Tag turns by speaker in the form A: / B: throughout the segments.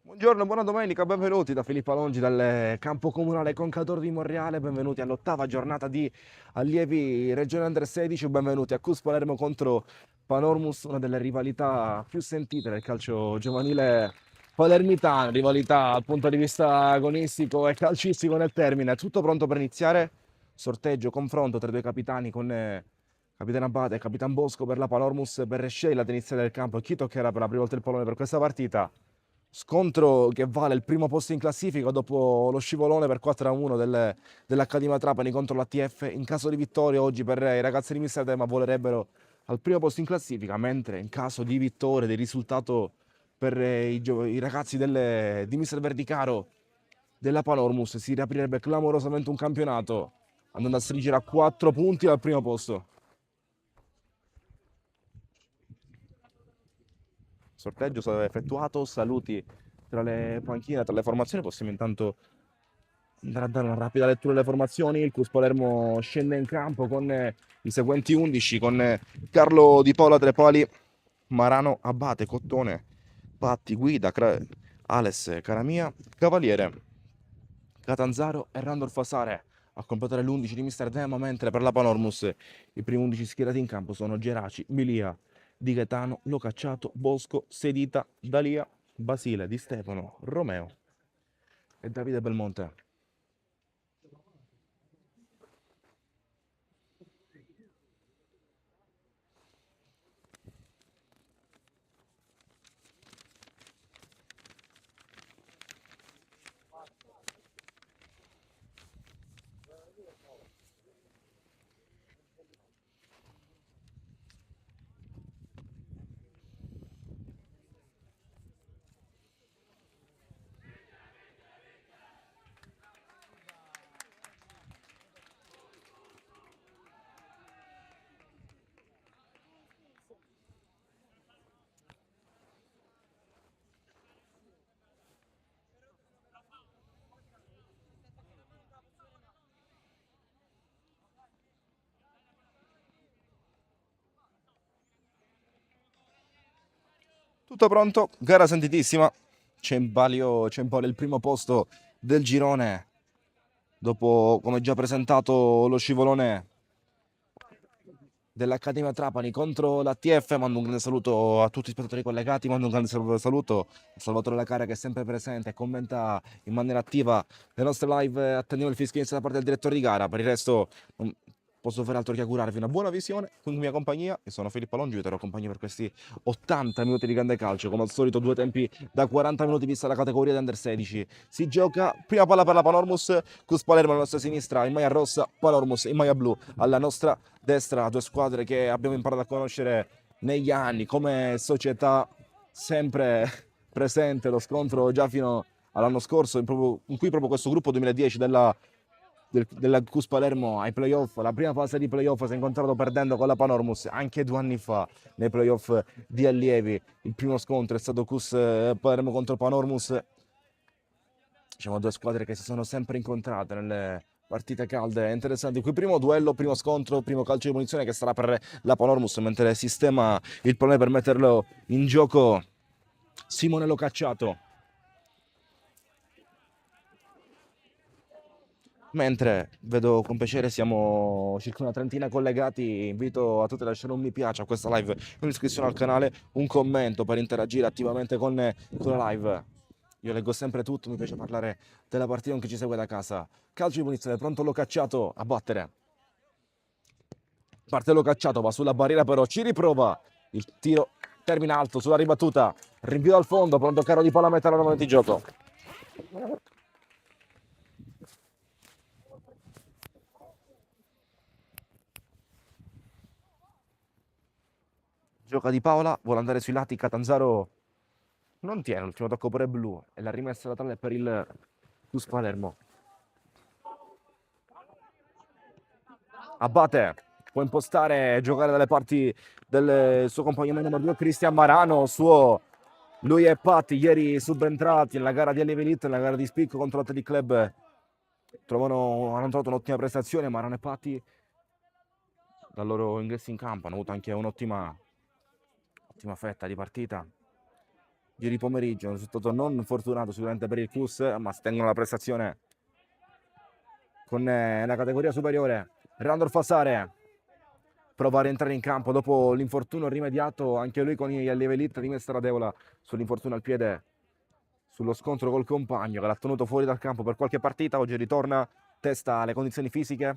A: Buongiorno, buona domenica, benvenuti da Filippo Alongi dal campo comunale Concador di Monreale, benvenuti all'8ª giornata di allievi Regione Under 16, benvenuti a Cus Palermo contro Panormus, una delle rivalità più sentite del calcio giovanile palermitano, rivalità dal punto di vista agonistico e calcistico nel termine. Tutto pronto per iniziare? Sorteggio, confronto tra i due capitani con Capitano Abate e Capitan Bosco per la Panormus per scegliere ad iniziare del campo chi toccherà per la prima volta il pallone per questa partita. Scontro che vale il primo posto in classifica dopo lo scivolone per 4-1 dell'Accademia Trapani contro l'ATF. In caso di vittoria oggi per i ragazzi di Mister Tema volerebbero al primo posto in classifica, mentre in caso di vittoria, di risultato per i ragazzi di Mister Verdicaro della Panormus si riaprirebbe clamorosamente un campionato andando a stringere a 4 punti dal primo posto. Sorteggio sarà effettuato, saluti tra le panchine, tra le formazioni, possiamo intanto andare a dare una rapida lettura delle formazioni. Il Cus Palermo scende in campo con i seguenti 11, con Carlo Di Paola Trepali, Marano, Abate, Cottone, Patti, Guida, Ales, Caramia, Cavaliere, Catanzaro e Randolph Fasare a completare l'11 di Mister Demo, mentre per la Panormus i primi 11 schierati in campo sono Geraci, Milia, Di Gaetano, Locacciato, Bosco, Sedita, Dalia, Basile, Di Stefano, Romeo e Davide Belmonte. Tutto pronto, gara sentitissima. C'è in palio il primo posto del girone. Dopo, come già presentato, lo scivolone dell'Accademia Trapani contro l'ATF. Mando un grande saluto a tutti gli spettatori collegati. Mando un grande saluto a Salvatore Lacara che è sempre presente e commenta in maniera attiva le nostre live. Attendiamo il fischio da parte del direttore di gara. Per il resto, non posso fare altro che augurarvi una buona visione con mia compagnia. Io sono Filippo Alongi, vi terrò compagnia per questi 80 minuti di grande calcio. Come al solito, due tempi da 40 minuti vista la categoria di Under 16. Si gioca prima palla per la Panormus, Cus Palermo alla nostra sinistra, in maglia rossa, Panormus in maglia blu alla nostra destra, due squadre che abbiamo imparato a conoscere negli anni come società sempre presente, lo scontro già fino all'anno scorso in cui proprio questo gruppo 2010 della Cus Palermo ai playoff, la prima fase di playoff si è incontrato perdendo con la Panormus anche 2 anni fa nei playoff di allievi. Il primo scontro è stato Cus Palermo contro Panormus, diciamo due squadre che si sono sempre incontrate nelle partite calde e interessanti. Qui primo duello, primo scontro, primo calcio di punizione che sarà per la Panormus, mentre sistema il pallone per metterlo in gioco Simone Locacciato. Mentre vedo con piacere siamo circa una trentina collegati, invito a tutti a lasciare un mi piace a questa live, un'iscrizione al canale, un commento per interagire attivamente con la live. Io leggo sempre tutto, mi piace parlare della partita con chi ci segue da casa. Calcio di punizione, pronto Locacciato a battere. Parte Locacciato, va sulla barriera però, ci riprova. Il tiro termina alto sulla ribattuta. Rinvio al fondo, pronto caro di palla a mettere nuovamente in gioco. Gioca di Paola, vuole andare sui lati, Catanzaro non tiene l'ultimo tocco per il blu e la rimessa laterale per il Cus Palermo. Abate può impostare e giocare dalle parti del suo compagno numero 2 Cristian Marano, lui e Patti ieri subentrati nella gara di Allievi Elite, nella gara di spicco contro l'Athletic Club hanno trovato un'ottima prestazione. Marano e Patti dal loro ingresso in campo hanno avuto anche un'ottima fetta di partita. ieri pomeriggio, un risultato non fortunato sicuramente per il CUS, ma si tengono la prestazione con la categoria superiore. Randolph Fassare prova a rientrare in campo dopo l'infortunio rimediato, anche lui con gli allievi elite di Mestradevole sull'infortunio al piede, sullo scontro col compagno che l'ha tenuto fuori dal campo per qualche partita. Oggi ritorna, testa le condizioni fisiche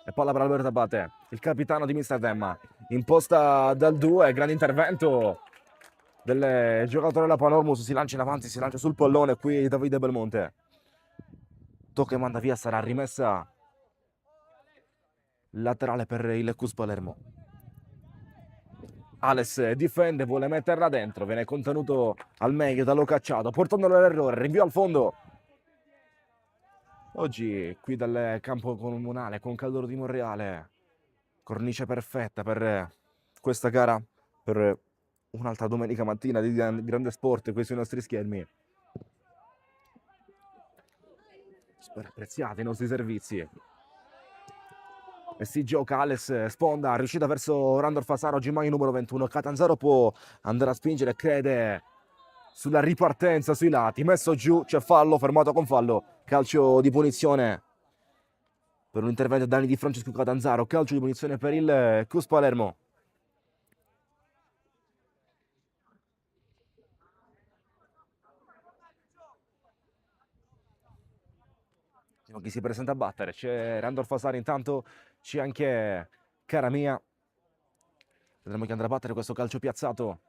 A: e palla per Alberto Abate, il capitano di Amsterdam, imposta dal 2, grande intervento del giocatore della Panormus, si lancia in avanti, si lancia sul pallone qui Davide Belmonte, tocca e manda via, sarà rimessa laterale per il CUS Palermo. Ales difende, vuole metterla dentro, viene contenuto al meglio da Locacciato, portandolo all'errore, rinvio al fondo. Oggi qui dal campo comunale con Caldoro di Monreale, cornice perfetta per questa gara, per un'altra domenica mattina di grande sport qui sui nostri schermi. Spero apprezzate i nostri servizi. E si gioca, Ales sponda, riuscita verso Randolph Fassaro, oggi mai numero 21. Catanzaro può andare a spingere, crede sulla ripartenza sui lati, messo giù, c'è fallo, fermato con fallo, calcio di punizione per un intervento danni di Francesco Catanzaro, calcio di punizione per il CUS Palermo. Chi si presenta a battere, c'è Randolph Fassaro, intanto c'è anche Caramia, vedremo chi andrà a battere questo calcio piazzato,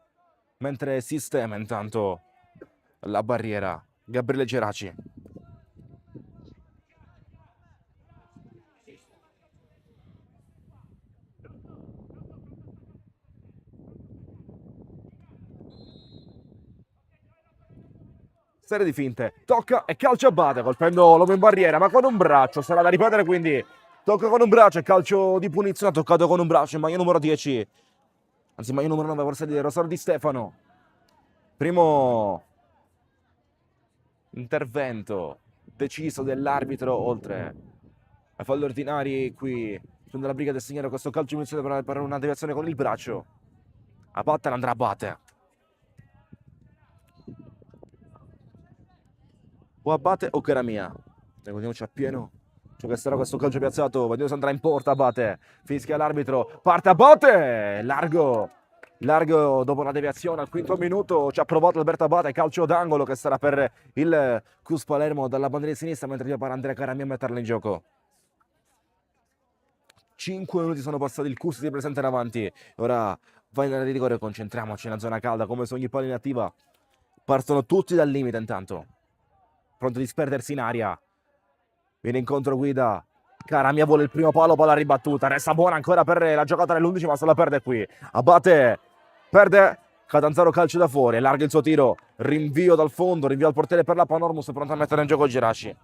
A: mentre sistema intanto la barriera Gabriele Geraci. Serie di finte, tocca e calcio a Bate, colpendo l'uomo in barriera, ma con un braccio, sarà da ripetere, quindi tocca con un braccio e calcio di punizione, ha toccato con un braccio in maglia numero 10, anzi maglia numero 9, forse di Rosario Di Stefano. Primo intervento deciso dell'arbitro, oltre ai falli ordinari qui sulla briga del segnare questo calcio di punizione per una deviazione con il braccio. A battere andrà a Bate. O Abate o Caramia. Ricordiamoci a pieno. Giocherà questo calcio piazzato. Vediamo se andrà in porta Abate. Fischia l'arbitro. Parte Abate. Largo dopo la deviazione al quinto minuto. Ci ha provato Alberto Abate. Calcio d'angolo che sarà per il CUS Palermo dalla bandiera di sinistra, mentre prepara Andrea Caramia a metterla in gioco. 5 minuti sono passati, il CUS si presenta in avanti. Ora vai in area di rigore, concentriamoci nella zona calda come su ogni palla in attiva. Partono tutti dal limite intanto. Pronto a disperdersi in aria. Viene in controguida. Caramia vuole il primo palo, palla ribattuta. Resta buona ancora per la giocata dell'11, ma se la perde qui. Abate, perde. Catanzaro calcio da fuori, allarga il suo tiro. Rinvio dal fondo, rinvio al portiere per la Panormus, pronto a mettere in gioco Geraci.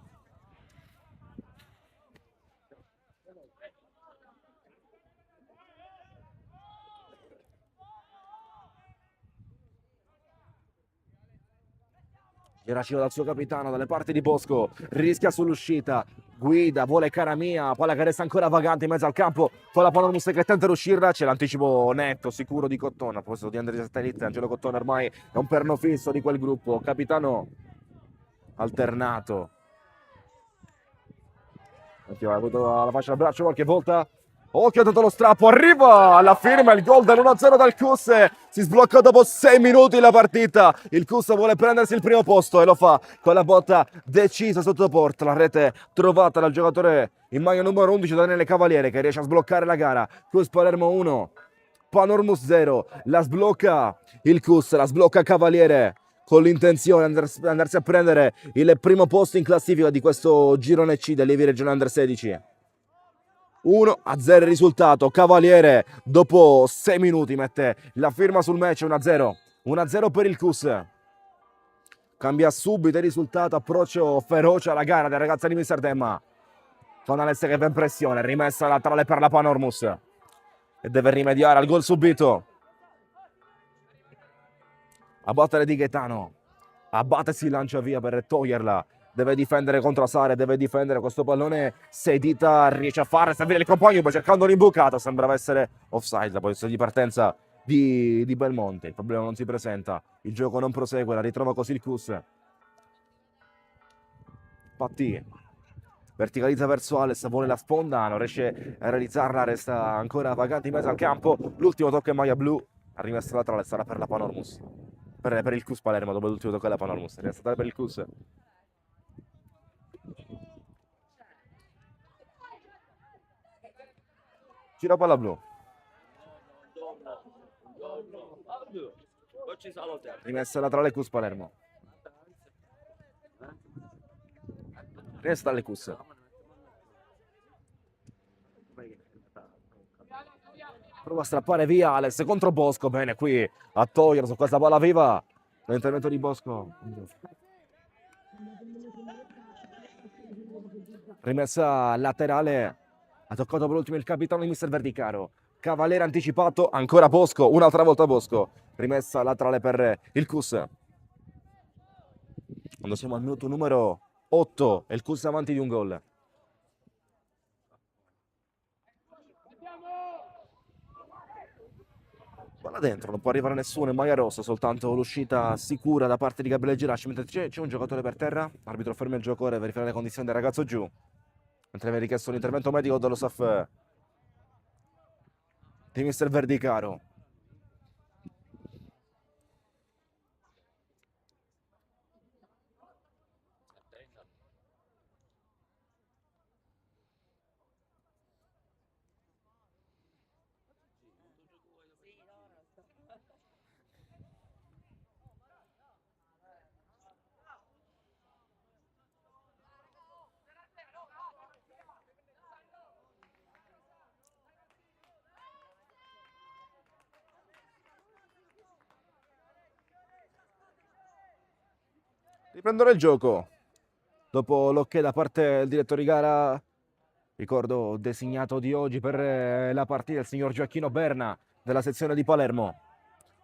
A: Geraci dal suo capitano, dalle parti di Bosco, rischia sull'uscita, guida, vuole Caramia, palla che resta ancora vagante in mezzo al campo, poi la Panormus che tenta di uscirla, c'è l'anticipo netto, sicuro di Cottone, a proposito di Andrea Satellite, Angelo Cottone ormai è un perno fisso di quel gruppo, capitano alternato, ha avuto la fascia al braccio qualche volta. Occhio, ha dato lo strappo, arriva alla firma il gol dell'1-0 dal CUS, si sblocca dopo 6 minuti la partita, il CUS vuole prendersi il primo posto e lo fa con la botta decisa sotto porta, la rete trovata dal giocatore in maglia numero 11 Daniele Cavaliere che riesce a sbloccare la gara. CUS Palermo 1, Panormus 0, la sblocca il CUS, la sblocca Cavaliere con l'intenzione di andarsi a prendere il primo posto in classifica di questo girone C dell'Evi Regione Under 16. 1-0 il risultato, Cavaliere dopo 6 minuti mette la firma sul match. 1-0, 1-0 per il CUS, cambia subito il risultato, approccio feroce alla gara del ragazzo di Amsterdam, con Alessia che va in pressione, rimessa laterale per la Panormus e deve rimediare al gol subito. A battere di Gaetano, Abate si lancia via per toglierla, deve difendere contro Asare, deve difendere questo pallone, sei dita riesce a fare servire il compagno, poi cercando un'imbucata, sembrava essere offside la posizione di partenza di Belmonte. Il problema non si presenta, il gioco non prosegue, la ritrova così il Cus. Patti verticalizza verso Ales, vuole la sponda, non riesce a realizzarla, resta ancora vagante in mezzo al campo. L'ultimo tocco in maglia blu, ha rimesso laterale, sarà per la Panormus. Per il Cus Palermo, dopo l'ultimo tocco della Panormus, resta per il Cus. Gira palla blu. Rimessa laterale Cus Palermo. Resta alle Cus. Prova a strappare via Ales contro Bosco. Bene qui a toglierlo su questa palla viva. L'intervento di Bosco. Rimessa laterale. Ha toccato per ultimo il capitano di Mister Verdicaro. Cavaliere anticipato. Ancora Bosco. Un'altra volta Bosco. Rimessa laterale per il Cus. Quando siamo al minuto numero 8 e il Cus avanti di un gol. Palla dentro, non può arrivare nessuno in maglia rossa, soltanto l'uscita sicura da parte di Gabriele Girasci, mentre c'è un giocatore per terra, arbitro ferma il giocatore, verificare le condizioni del ragazzo giù, mentre viene richiesto l'intervento medico dallo staff di Mister Verdicaro. Riprenderò il gioco. Dopo l'ok da parte del direttore di gara, ricordo designato di oggi per la partita il signor Gioacchino Berna della sezione di Palermo.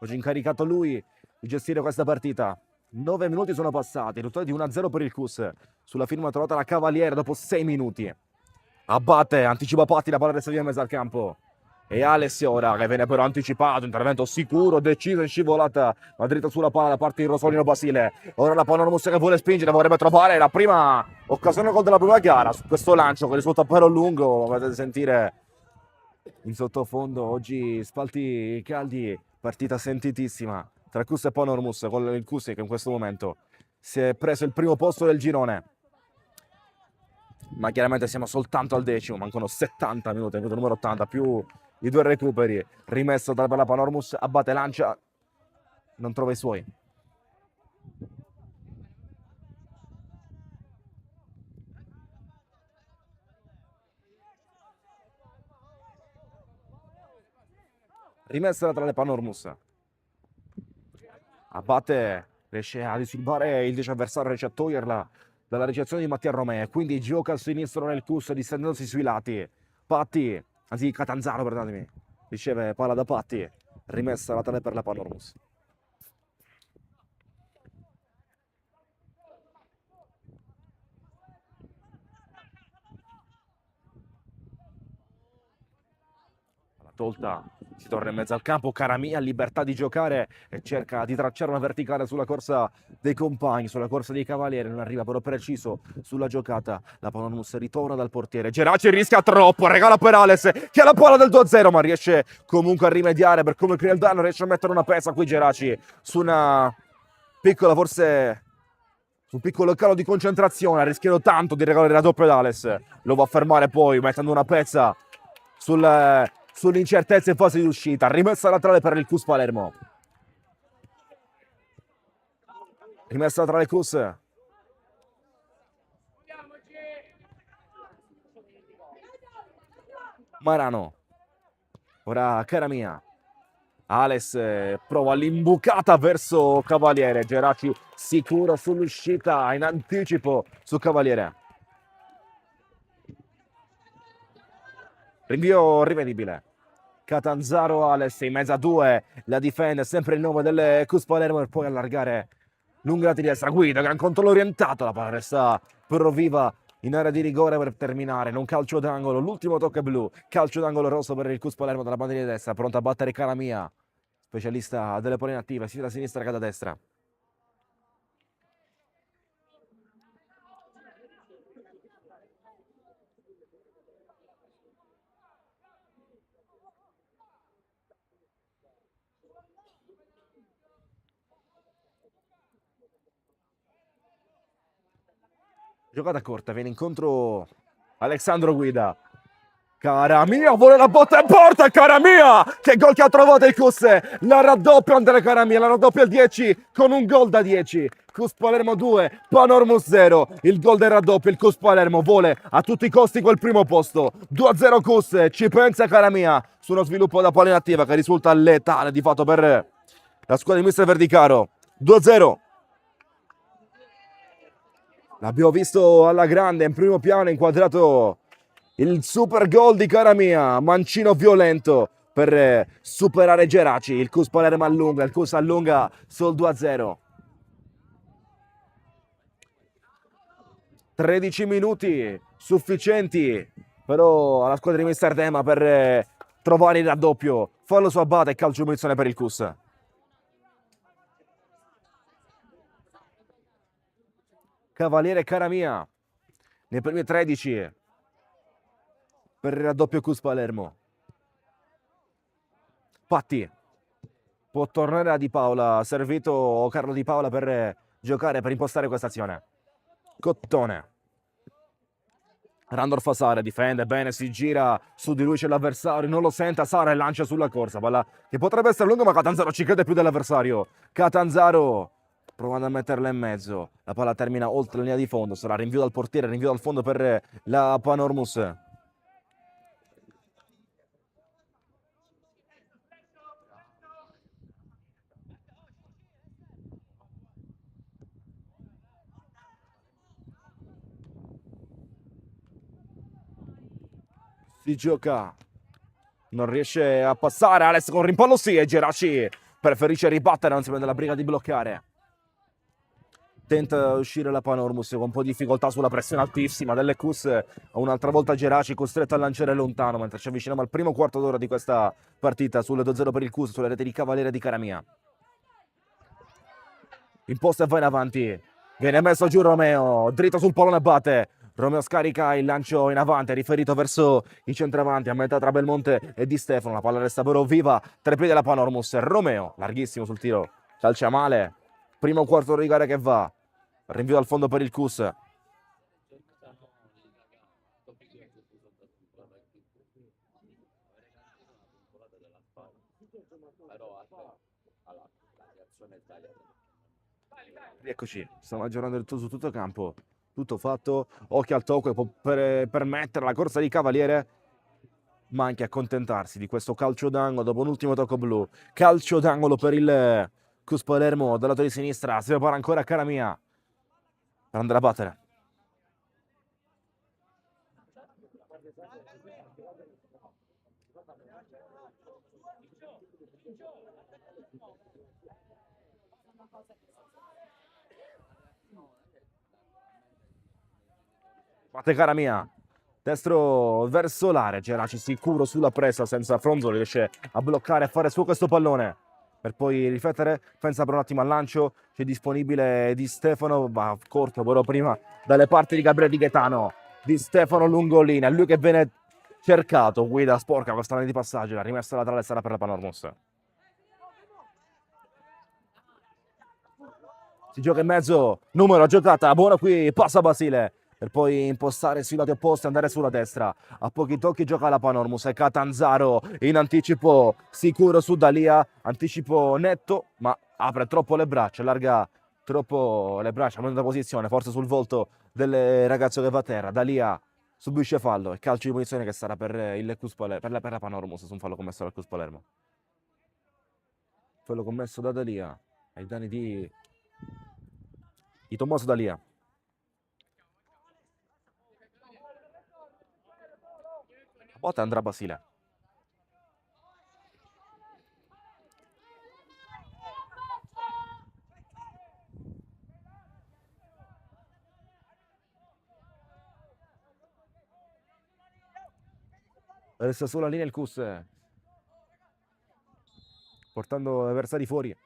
A: Oggi incaricato lui di gestire questa partita. 9 minuti sono passati, il risultato di 1-0 per il Cus. Sulla firma trovata la Cavaliere dopo 6 minuti. Abbatte, anticipa Patti, la palla resta via in mezzo al campo. E Ales ora che viene però anticipato, intervento sicuro, deciso in scivolata, ma dritto sulla palla da parte di Rosolino Basile. Ora la Panormus che vuole spingere, vorrebbe trovare la prima occasione gol della prima gara su questo lancio che risulta però lungo, lo potete sentire in sottofondo. Oggi spalti caldi, partita sentitissima tra Cus e Panormus, con il Cus che in questo momento si è preso il primo posto del girone. Ma chiaramente siamo soltanto al decimo, mancano 70 minuti, minuto numero 80, più i 2 recuperi. Rimesso per la Panormus, abbatte, lancia, non trova i suoi. Rimessa tra le Panormus. Abbatte, riesce a disturbare il 10 avversario, riesce a toglierla dalla ricezione di Mattia Romeo, quindi gioca a sinistro nel Cus distendendosi sui lati. Patti, anzi Catanzaro, perdonatemi, riceve palla da Patti, rimessa laterale per la Panormus. La tolta, si torna in mezzo al campo, Caramia libertà di giocare e cerca di tracciare una verticale sulla corsa dei compagni, sulla corsa dei Cavalieri, non arriva però preciso sulla giocata. La Panormus ritorna dal portiere, Geraci rischia troppo, regala per Ales che ha la palla del 2-0 ma riesce comunque a rimediare per come crea il danno, riesce a mettere una pesa qui Geraci su una piccola, forse su un piccolo calo di concentrazione, ha rischiato tanto di regalare la doppia ad Ales, lo va a fermare poi mettendo una pezza sull'incertezza in fase di uscita. Rimessa laterale per il Cus Palermo. Rimessa laterale Cus. Marano. Ora Caramia. Ales prova l'imbucata verso Cavaliere. Geraci sicuro sull'uscita in anticipo su Cavaliere. Rinvio rivedibile. Catanzaro, Ales in mezzo a 2, la difende sempre il nome del Cus Palermo per poi allargare lunga di destra. Guida, gran controllo orientato, la palla resta però viva in area di rigore per terminare in un calcio d'angolo. L'ultimo tocco è blu, calcio d'angolo rosso per il Cus Palermo dalla bandiera di destra, pronto a battere Caramia. specialista delle pole inattive, sia da sinistra che da destra. Giocata corta, viene incontro Alessandro Guida. Cara mia, vuole la botta in porta, cara mia! Che gol che ha trovato il Cus! La raddoppia Andrea Caramia, la raddoppia il 10 con un gol da 10. Cus Palermo 2, Panormus 0. Il gol del raddoppio, il Cus Palermo vuole a tutti i costi quel primo posto. 2-0 Cus, ci pensa Caramia su uno sviluppo da palla inattiva che risulta letale di fatto per la squadra di mister Verdicaro. 2-0. L'abbiamo visto alla grande, in primo piano, inquadrato il super gol di Caramia, mancino violento per superare Geraci. Il Cus Palermo allunga, il Cus allunga sul 2-0. 13 minuti sufficienti però alla squadra di mister Dema per trovare il raddoppio. Fallo su Abate e calcio di punizione per il Cus. Cavaliere Caramia nei primi 13 per il raddoppio Cus Palermo. Patti può tornare a Di Paola, servito Carlo Di Paola per giocare, per impostare questa azione. Cottone. Randolph Sara difende bene, si gira su di lui, c'è l'avversario, non lo sente, Sara e lancia sulla corsa, palla che potrebbe essere lunga ma Catanzaro ci crede più dell'avversario. Catanzaro provando a metterla in mezzo, la palla termina oltre la linea di fondo, sarà rinvio dal portiere, rinvio dal fondo per la Panormus. Si gioca, non riesce a passare, Alex con rimpallo sì e Geraci preferisce ribattere, non si prende la briga di bloccare. Tenta di uscire la Panormus con un po' di difficoltà sulla pressione altissima delle Cus, un'altra volta Geraci costretto a lanciare lontano mentre ci avviciniamo al primo quarto d'ora di questa partita sulle 2-0 per il Cus, sulle rete di Cavaliere di Caramia. Imposta e va in avanti, viene messo giù Romeo, dritto sul pallone batte. Romeo scarica il lancio in avanti, riferito verso i centravanti a metà tra Belmonte e Di Stefano. La palla resta però viva tra i piedi della Panormus. Romeo, larghissimo sul tiro, calcia male. Primo quarto d'ora di gara che va. Rinvio dal fondo per il Cus. Eccoci, stiamo aggiornando su tutto campo. Tutto fatto, occhio al tocco per permettere la corsa di Cavaliere, ma anche accontentarsi di questo calcio d'angolo dopo un ultimo tocco blu. Calcio d'angolo per il Cus Palermo dal lato di sinistra, si prepara ancora Caramia per andare a battere. Batte Caramia, destro verso l'area, Geraci sicuro sulla presa senza Fronzoli, riesce a bloccare e fare su questo pallone per poi riflettere, pensa per un attimo al lancio, c'è disponibile Di Stefano, ma corto però prima dalle parti di Gabriele Di Gaetano. Di Stefano Lungolina, lui che viene cercato, guida sporca questa linea di passaggio, la rimessa laterale sarà per la Panormus. Si gioca in mezzo, numero giocata, buona qui, passa Basile per poi impostare sui lati opposti, andare sulla destra. A pochi tocchi gioca la Panormus e Catanzaro in anticipo sicuro su Dalia, anticipo netto, ma apre troppo le braccia, allarga troppo le braccia, prende posizione, forse sul volto del ragazzo che va a terra. Dalia subisce fallo e calcio di punizione che sarà per il Cus Palermo, per la Panormus, su un fallo commesso dal Cus Palermo. Fallo commesso da Dalia ai danni di Tommaso Dalia. Botta andrà Basile. Resta sulla linea il Cus. portando l'avversario fuori.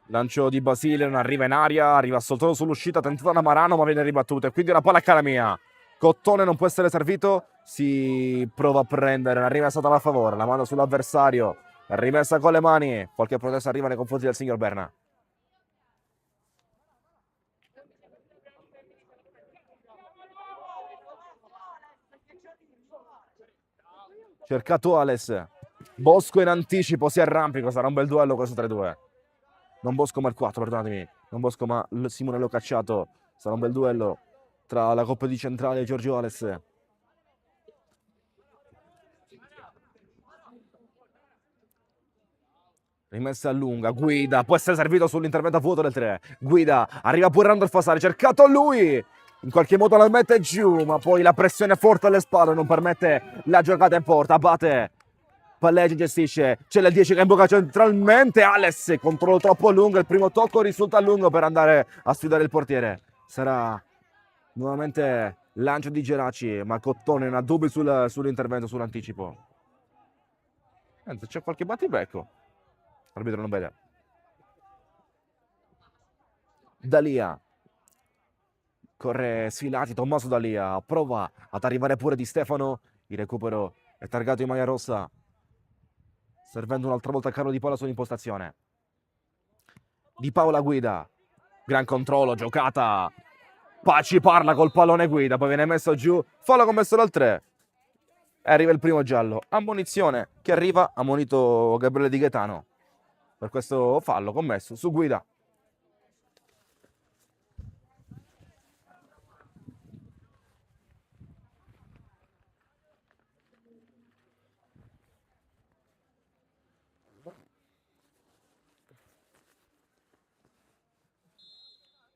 A: Lancio di Basile, non arriva in aria, arriva soltanto sull'uscita, tentata da Marano ma viene ribattuta e quindi la palla a cara mia. Cottone non può essere servito, si prova a prendere, una rimessa a favore, la manda sull'avversario, rimessa con le mani, qualche protesta arriva nei confronti del signor Berna. Cercato Ales, Bosco in anticipo, si arrampica, sarà un bel duello questo 3-2. Non Bosco ma il 4, perdonatemi. Non Bosco ma Simonello Cacciato. Sarà un bel duello tra la Coppa di Centrale e Giorgio Ales. Rimessa a lunga, Guida, può essere servito sull'intervento a vuoto del 3. Guida, arriva pure Randolph Fasari, cercato lui! In qualche modo la mette giù, ma poi la pressione forte alle spalle non permette la giocata in porta. Abate, Palleggi gestisce, c'è il 10 che imbocca centralmente, Ales, controllo troppo lungo, il primo tocco risulta lungo per andare a sfidare il portiere. Sarà nuovamente lancio di Geraci, ma Cottone non ha dubbi sull'intervento, sull'anticipo. Anzi, c'è qualche battibecco. L'arbitro non vede. Dalia. Corre sfilati Tommaso Dalia. Prova ad arrivare pure Di Stefano. Il recupero è targato in maglia rossa. Servendo un'altra volta Carlo Di Paola sull'impostazione. Di Paola guida. Gran controllo, giocata. Paci parla col pallone guida. Poi viene messo giù. Fallo commesso dal 3. E arriva il primo giallo. Ammonizione che arriva. Ammonito Gabriele Di Gaetano per questo fallo commesso su guida.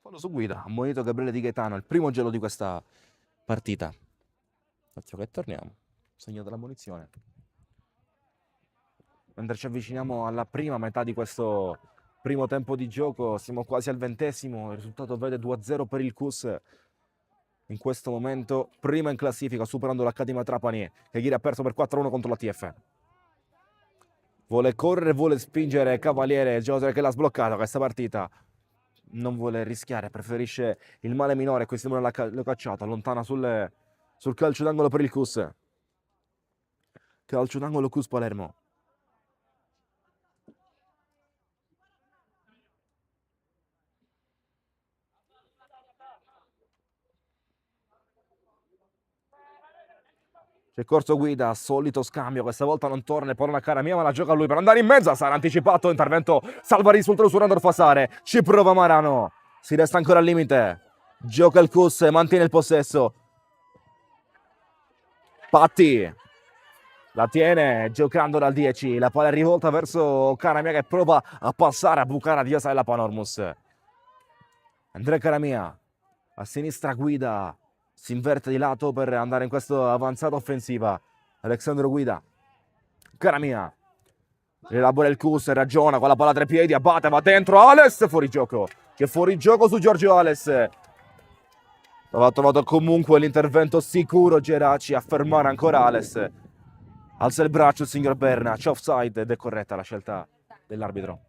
A: Fallo su guida, ammonito Gabriele Di Gaetano, il primo gelo di questa partita. Attimo che torniamo, segno della munizione. Mentre ci avviciniamo alla prima metà di questo primo tempo di gioco, siamo quasi al 20°, il risultato vede 2-0 per il CUS. In questo momento, prima in classifica, superando l'Accademia Trapani, che ieri ha perso per 4-1 contro la TF. Vuole correre, vuole spingere Cavaliere, il giocatore che l'ha sbloccato questa partita. Non vuole rischiare, preferisce il male minore. Qui Simone l'ha cacciata, allontana sul calcio d'angolo per il CUS. Calcio d'angolo CUS Palermo. C'è corso guida, solito scambio, questa volta non torna il pallone a cara mia, ma la gioca lui per andare in mezzo. Sarà anticipato, intervento salva risultato su Randolph Fasare. Ci prova Marano, si resta ancora al limite. Gioca il CUS, mantiene il possesso. Patti la tiene giocando dal 10, la palla è rivolta verso Caramia che prova a passare a bucare a Diasa della Panormus. Andrea Caramia a sinistra guida, si inverte di lato per andare in questa avanzata offensiva. Alessandro guida, Caramia elabora il CUS, ragiona con la palla a 3 piedi, abbatte, va dentro Ales, fuori gioco. Che fuori gioco su Giorgio Ales. Ha trovato comunque l'intervento sicuro Geraci a fermare ancora Ales. Alza il braccio il signor Berna, c'è offside ed è corretta la scelta dell'arbitro.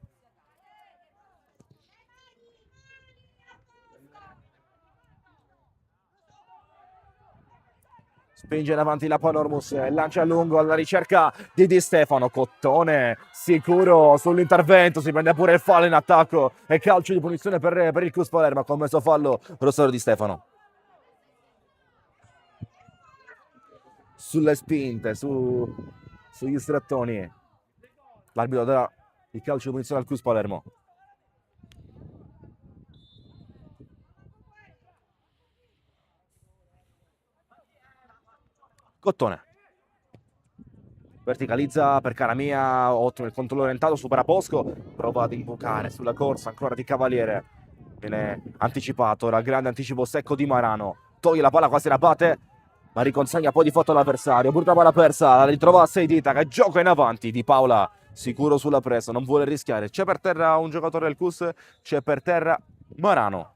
A: Spinge in avanti la Panormus, lancia a lungo alla ricerca di Di Stefano. Cottone sicuro sull'intervento, si prende pure il fallo in attacco e calcio di punizione per il CUS Palermo. Ha commesso fallo Rosario Di Stefano. Sulle spinte, sugli strattoni. L'arbitro darà il calcio di punizione al CUS Palermo. Cottone verticalizza per Caramia, ottimo il controllo orientato, supera Bosco, prova ad invocare sulla corsa ancora di Cavaliere, viene anticipato dal grande anticipo secco di Marano, toglie la palla, quasi la batte, ma riconsegna poi di fatto all'avversario. Brutta palla persa, la ritrova a 6 dita che gioca in avanti. Di Paola sicuro sulla presa, non vuole rischiare. C'è per terra un giocatore del CUS, c'è per terra Marano.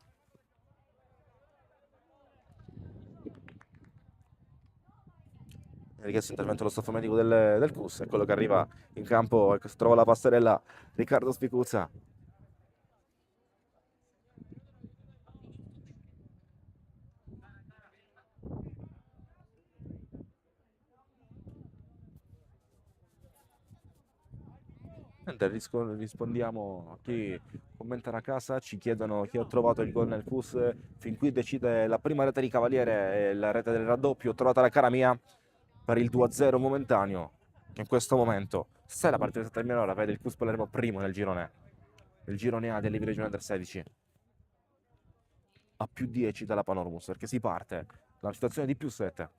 A: richiesto intervento dello staff medico del CUS, è quello che arriva in campo, ecco, si trova la passerella Riccardo Spicuzza. Niente, rispondiamo a chi commenta da casa, ci chiedono chi ha trovato il gol nel CUS, fin qui decide la prima rete di Cavaliere e la rete del raddoppio trovata da cara mia per il 2-0 momentaneo. In questo momento, se la partita si termina ora, vede il CUS Palermo primo nel girone A delle Regione Under 16, a più 10 dalla Panormus, perché si parte da una situazione di più 7.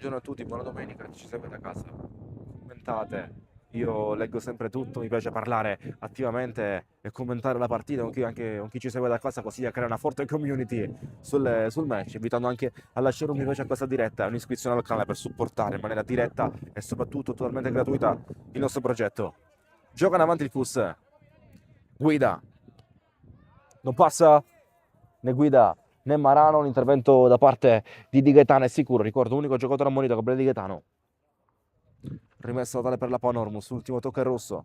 A: Buongiorno a tutti, buona domenica, ci segue da casa. Commentate, io leggo sempre tutto, mi piace parlare attivamente e commentare la partita anche con chi ci segue da casa, così da creare una forte community sul match, invitando anche a lasciare un mi piace a questa diretta e un'iscrizione al canale per supportare in maniera diretta e soprattutto totalmente gratuita il nostro progetto. Giocano avanti il FUS, guida, non passa né guida né Marano, l'intervento da parte di Di Gaetano è sicuro, ricordo unico giocatore ammonito che è Di Gaetano. Rimessa totale per la Panormus, ultimo tocco è rosso.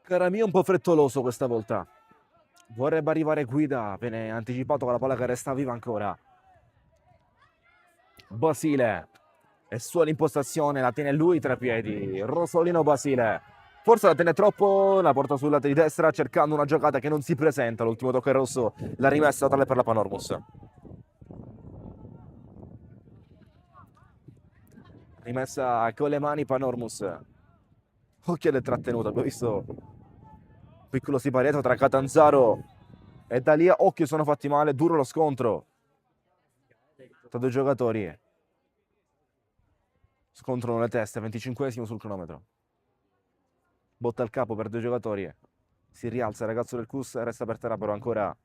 A: Caramia un po' frettoloso questa volta. Vorrebbe arrivare guida, viene anticipato con la palla che resta viva ancora. Basile è sua l'impostazione, la tiene lui tra piedi. Rosolino Basile. Forse la tiene troppo, la porta sul lato di destra cercando una giocata che non si presenta. L'ultimo tocco è rosso, la rimessa totale per la Panormus. Rimessa con le mani Panormus. Occhio alle trattenute, abbiamo visto piccolo siparietto tra Catanzaro e Dalia. Occhio, sono fatti male, duro lo scontro tra due giocatori. Scontrano le teste, 25esimo sul cronometro. Botta al capo per due giocatori. Si rialza il ragazzo del CUS, resta per terra però ancora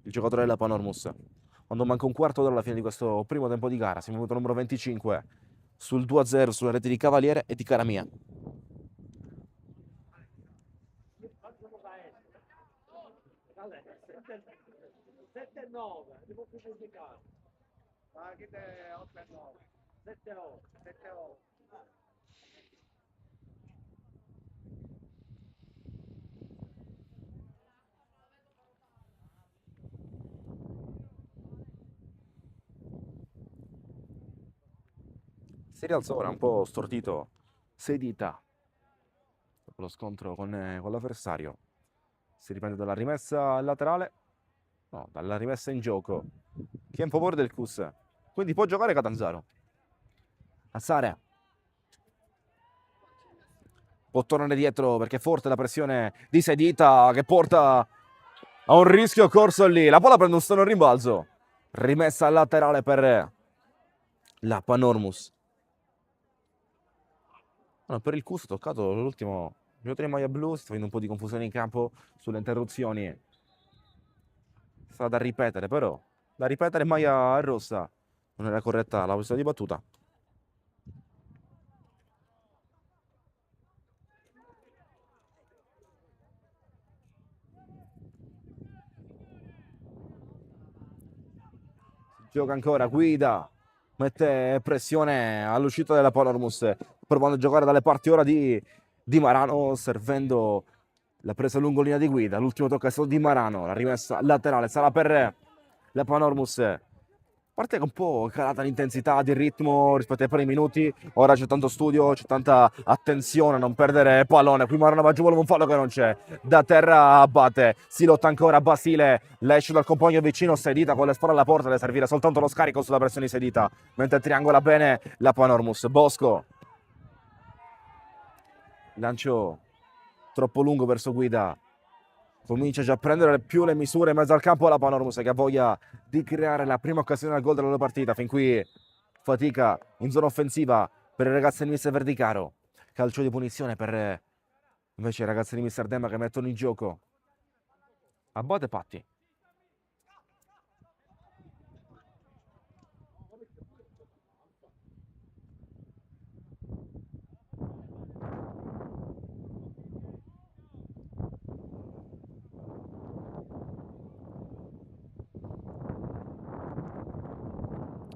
A: il giocatore della Panormus. Quando manca un quarto d'ora alla fine di questo primo tempo di gara, siamo minuto numero 25 sul 2-0 sulla rete di Cavaliere e di Caramia. Si rialza ora un po' stordito Sedita dopo lo scontro con l'avversario. Si riprende dalla rimessa laterale, no, dalla rimessa in gioco, che è in favore del CUS, quindi può giocare Catanzaro. Assare può tornare dietro perché è forte la pressione di Sedita che porta a un rischio corso lì. La palla prende un strano rimbalzo, rimessa laterale per la Panormus. Allora, per il CUS ho toccato l'ultimo giocatore in maglia blu, si sta avendo un po' di confusione in campo sulle interruzioni. Sta da ripetere, però. Da ripetere maglia rossa. Non era corretta la posizione di battuta. Gioca ancora, guida. Mette pressione all'uscita della Panormus. Provando a giocare dalle parti ora di Marano, servendo la presa lungo linea di guida. L'ultimo tocco è stato di Marano. La rimessa laterale sarà per la Panormus. Parte che un po' calata l'intensità di ritmo rispetto ai primi minuti. Ora c'è tanto studio, c'è tanta attenzione a non perdere pallone. Qui Marano va giù, vuole un fallo che non c'è. Da terra abbatte, si lotta ancora Basile. L'esce dal compagno vicino, Sedita con le spalle alla porta. Deve servire soltanto lo scarico sulla pressione di Sedita. Mentre triangola bene la Panormus. Bosco. Lancio troppo lungo verso Guida. Comincia già a prendere più le misure in mezzo al campo la Panormus, che ha voglia di creare la prima occasione al gol della loro partita. Fin qui fatica in zona offensiva per i ragazzi di Mister Verdicaro. Calcio di punizione per invece i ragazzi di Mister Demma, che mettono in gioco Abate Patti.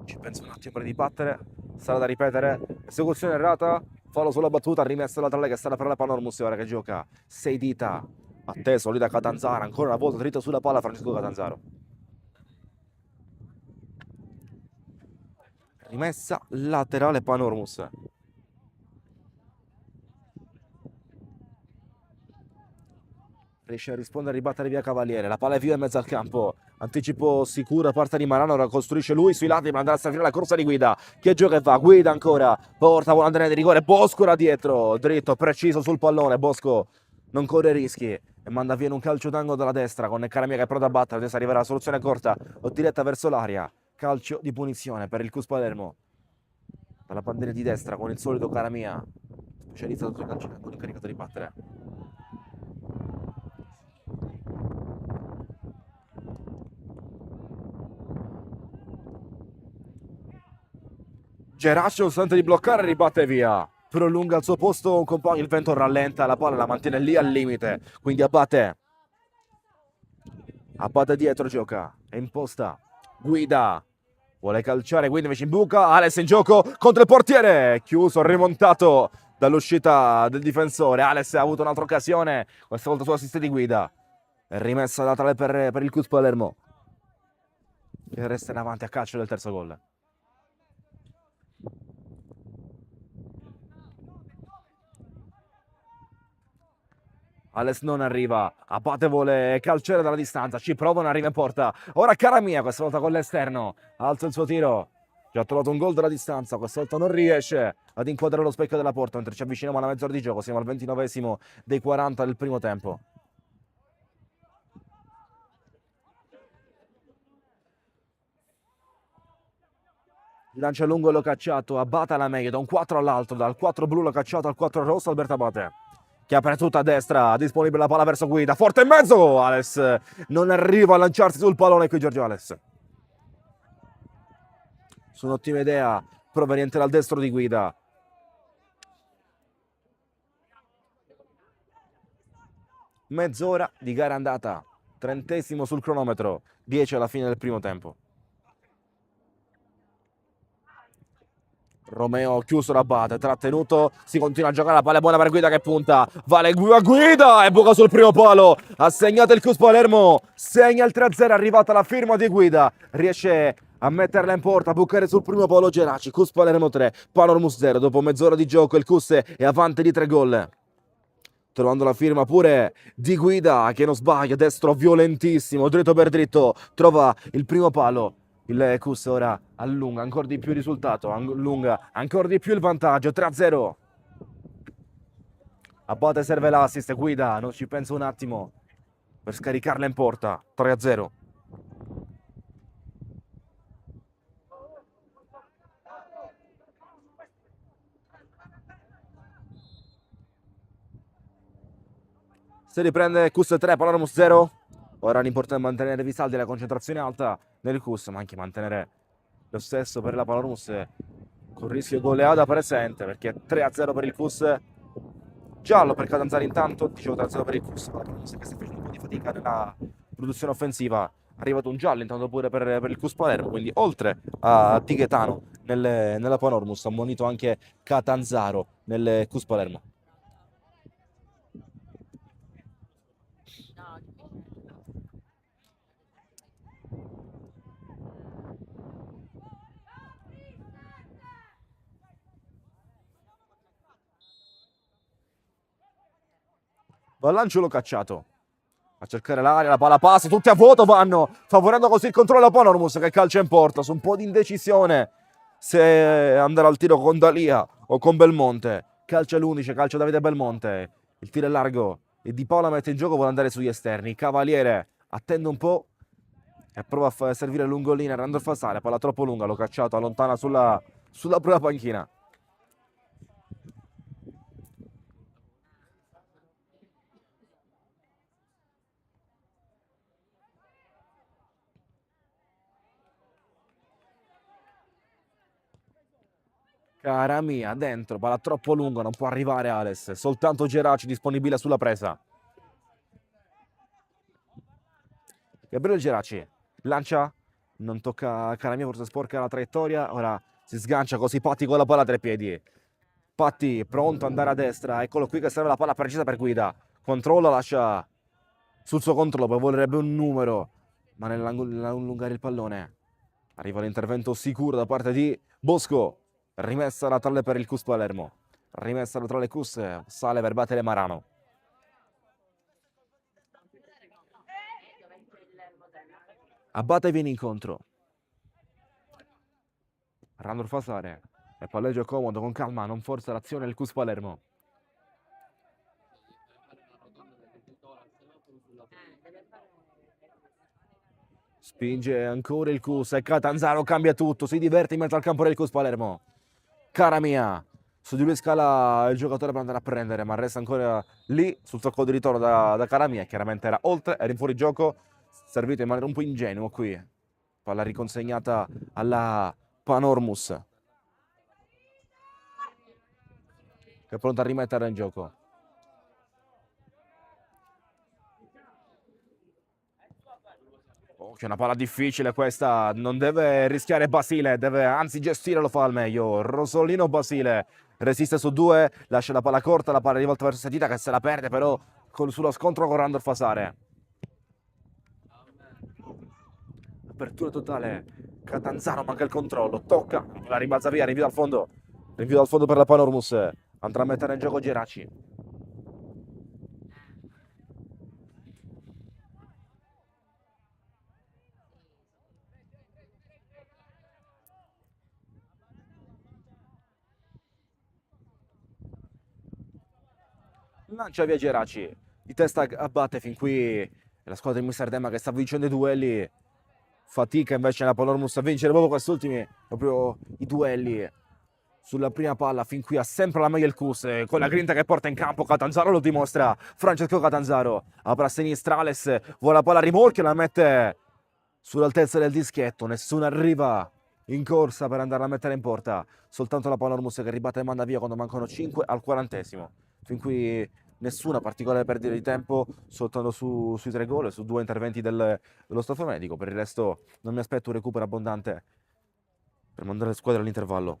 A: Ci penso un attimo prima di battere, sarà da ripetere. Esecuzione errata, fallo sulla battuta, rimessa laterale che sarà per la Panormus ora che gioca. 6 dita, atteso lì da Catanzaro, ancora una volta dritto sulla palla Francesco Catanzaro. Rimessa laterale Panormus. Riesce a rispondere, a ribattere via Cavaliere. La palla è via in mezzo al campo. Anticipo sicuro da parte di Marano. Ora costruisce lui sui lati per andare a servire la corsa di Guida. Che gioca e va. Guida ancora. Porta, vuole andare di rigore. Bosco da dietro. Dritto, preciso sul pallone. Bosco non corre rischi e manda via in un calcio d'angolo dalla destra con Caramia che è pronto a battere. Adesso arriverà la soluzione corta o diretta verso l'aria. Calcio di punizione per il Cus Palermo. Dalla bandiera di destra con il solito Caramia. Specializzato sui calci d'angolo, incaricato di battere. Gerascio sente di bloccare, ribatte via. Prolunga al suo posto un compagno, il vento rallenta, la palla la mantiene lì al limite. Quindi Abate dietro, gioca, è imposta. Guida, vuole calciare, quindi invece in buca. Ales in gioco contro il portiere. Chiuso, rimontato dall'uscita del difensore. Ales ha avuto un'altra occasione, questa volta su assist di Guida. Rimessa laterale per il Cus Palermo, che resta in avanti a calcio del terzo gol. Ales non arriva, Abate vuole calciare dalla distanza, ci prova, non arriva in porta. Ora Caramia, questa volta con l'esterno, alza il suo tiro. Già trovato un gol dalla distanza, questa volta non riesce ad inquadrare lo specchio della porta, mentre ci avviciniamo alla mezz'ora di gioco, siamo al 29esimo dei 40 del primo tempo. Lancia lungo e lo cacciato, Abate alla meglio, da un 4 all'altro, dal 4 blu lo cacciato al 4 rosso, Alberto Abate. Che apre tutta a destra, disponibile la palla verso Guida, forte in mezzo, Ales non arriva a lanciarsi sul pallone qui Giorgio Ales. Su un'ottima idea proveniente dal destro di Guida. Mezz'ora di gara andata, 30esimo sul cronometro, 10 alla fine del primo tempo. Romeo chiuso da Bate, trattenuto, si continua a giocare, la palla è buona per Guida che punta, vale Guida e buca sul primo palo, ha segnato il Cus Palermo, segna il 3-0, è arrivata la firma di Guida, riesce a metterla in porta, a bucare sul primo palo Geraci, Cus Palermo 3, Panormus 0, dopo mezz'ora di gioco il Cus è avanti di 3 gol. Trovando la firma pure di Guida, che non sbaglia, destro violentissimo, dritto per dritto, trova il primo palo. Il Cus ora allunga ancora di più il risultato, allunga ancora di più il vantaggio, 3-0. Abate serve l'assist, Guida non ci pensa un attimo per scaricarla in porta, 3-0. Se riprende Cus 3, Panormus 0. Ora l'importante è mantenere Visaldi la concentrazione alta nel Cus, ma anche mantenere lo stesso per la Panormus con rischio goleada presente, perché 3-0 per il Cus. Giallo per Catanzaro intanto, dicevo 3-0 per il Cus, ma la Panormus che sta facendo un po' di fatica nella produzione offensiva. È arrivato un giallo intanto pure per il Cus Palermo, quindi oltre a Tighetano nella Panormus, ha ammonito anche Catanzaro nel Cus Palermo. Vallanciolo cacciato a cercare l'area, la palla passa, tutti a vuoto vanno, favorendo così il controllo a Panormus che calcia in porta su un po' di indecisione se andare al tiro con Dalia o con Belmonte. Calcia l'11, calcia Davide Belmonte, il tiro è largo e Di Paola mette in gioco, vuole andare sugli esterni. Cavaliere attende un po' e prova a servire lungolina. Randolph Fasale, palla troppo lunga, l'ho cacciato, allontana sulla propria panchina. Cara mia, dentro, palla troppo lunga, non può arrivare Ales. Soltanto Geraci disponibile sulla presa. Gabriele Geraci lancia, non tocca, cara mia, forse sporca la traiettoria. Ora si sgancia così Patti con la palla a tre piedi. Patti pronto ad andare a destra, eccolo qui che serve la palla precisa per Guida. Controlla, lascia sul suo controllo, poi volerebbe un numero, ma nell'allungare il pallone arriva l'intervento sicuro da parte di Bosco. Rimessa laterale per il CUS Palermo. Rimessa laterale CUS, sale per battere Marano. Abate viene incontro. Randolph Fasare. E palleggio comodo, con calma, non forza l'azione il CUS Palermo. Spinge ancora il CUS e Catanzaro cambia tutto, si diverte in mezzo al campo del CUS Palermo. Cara mia, su di lui scala il giocatore per andare a prendere, ma resta ancora lì sul tocco di ritorno da Caramia. Chiaramente era oltre, era in fuorigioco, servito in maniera un po' ingenua qui. Palla riconsegnata alla Panormus, che è pronta a rimetterla in gioco. Oh, c'è una palla difficile questa, non deve rischiare Basile, deve anzi gestire, lo fa al meglio. Rosolino Basile resiste su due, lascia la palla corta, la palla rivolta verso Sedita che se la perde però sullo scontro con Randolph Fasare. Apertura totale, Catanzaro manca il controllo, tocca, la rimbalza via, rinvio dal fondo per la Panormus, andrà a mettere in gioco Geraci. Lancia via Geraci, di testa abbatte fin qui la squadra di Mister Demma che sta vincendo i duelli. Fatica invece la Panormus a vincere proprio questi ultimi, proprio i duelli. Sulla prima palla fin qui ha sempre la meglio il CUS, con la grinta che porta in campo Catanzaro lo dimostra. Francesco Catanzaro apre a sinistra, Ales vuole la palla a rimorchio, la mette sull'altezza del dischetto, nessuno arriva in corsa per andare a mettere in porta, soltanto la Panormus che ribatte e manda via quando mancano 5 al 40esimo. Fin qui nessuna particolare perdita di tempo, soltanto sui 3 gol e su 2 interventi dello staff medico. Per il resto non mi aspetto un recupero abbondante per mandare le squadre all'intervallo.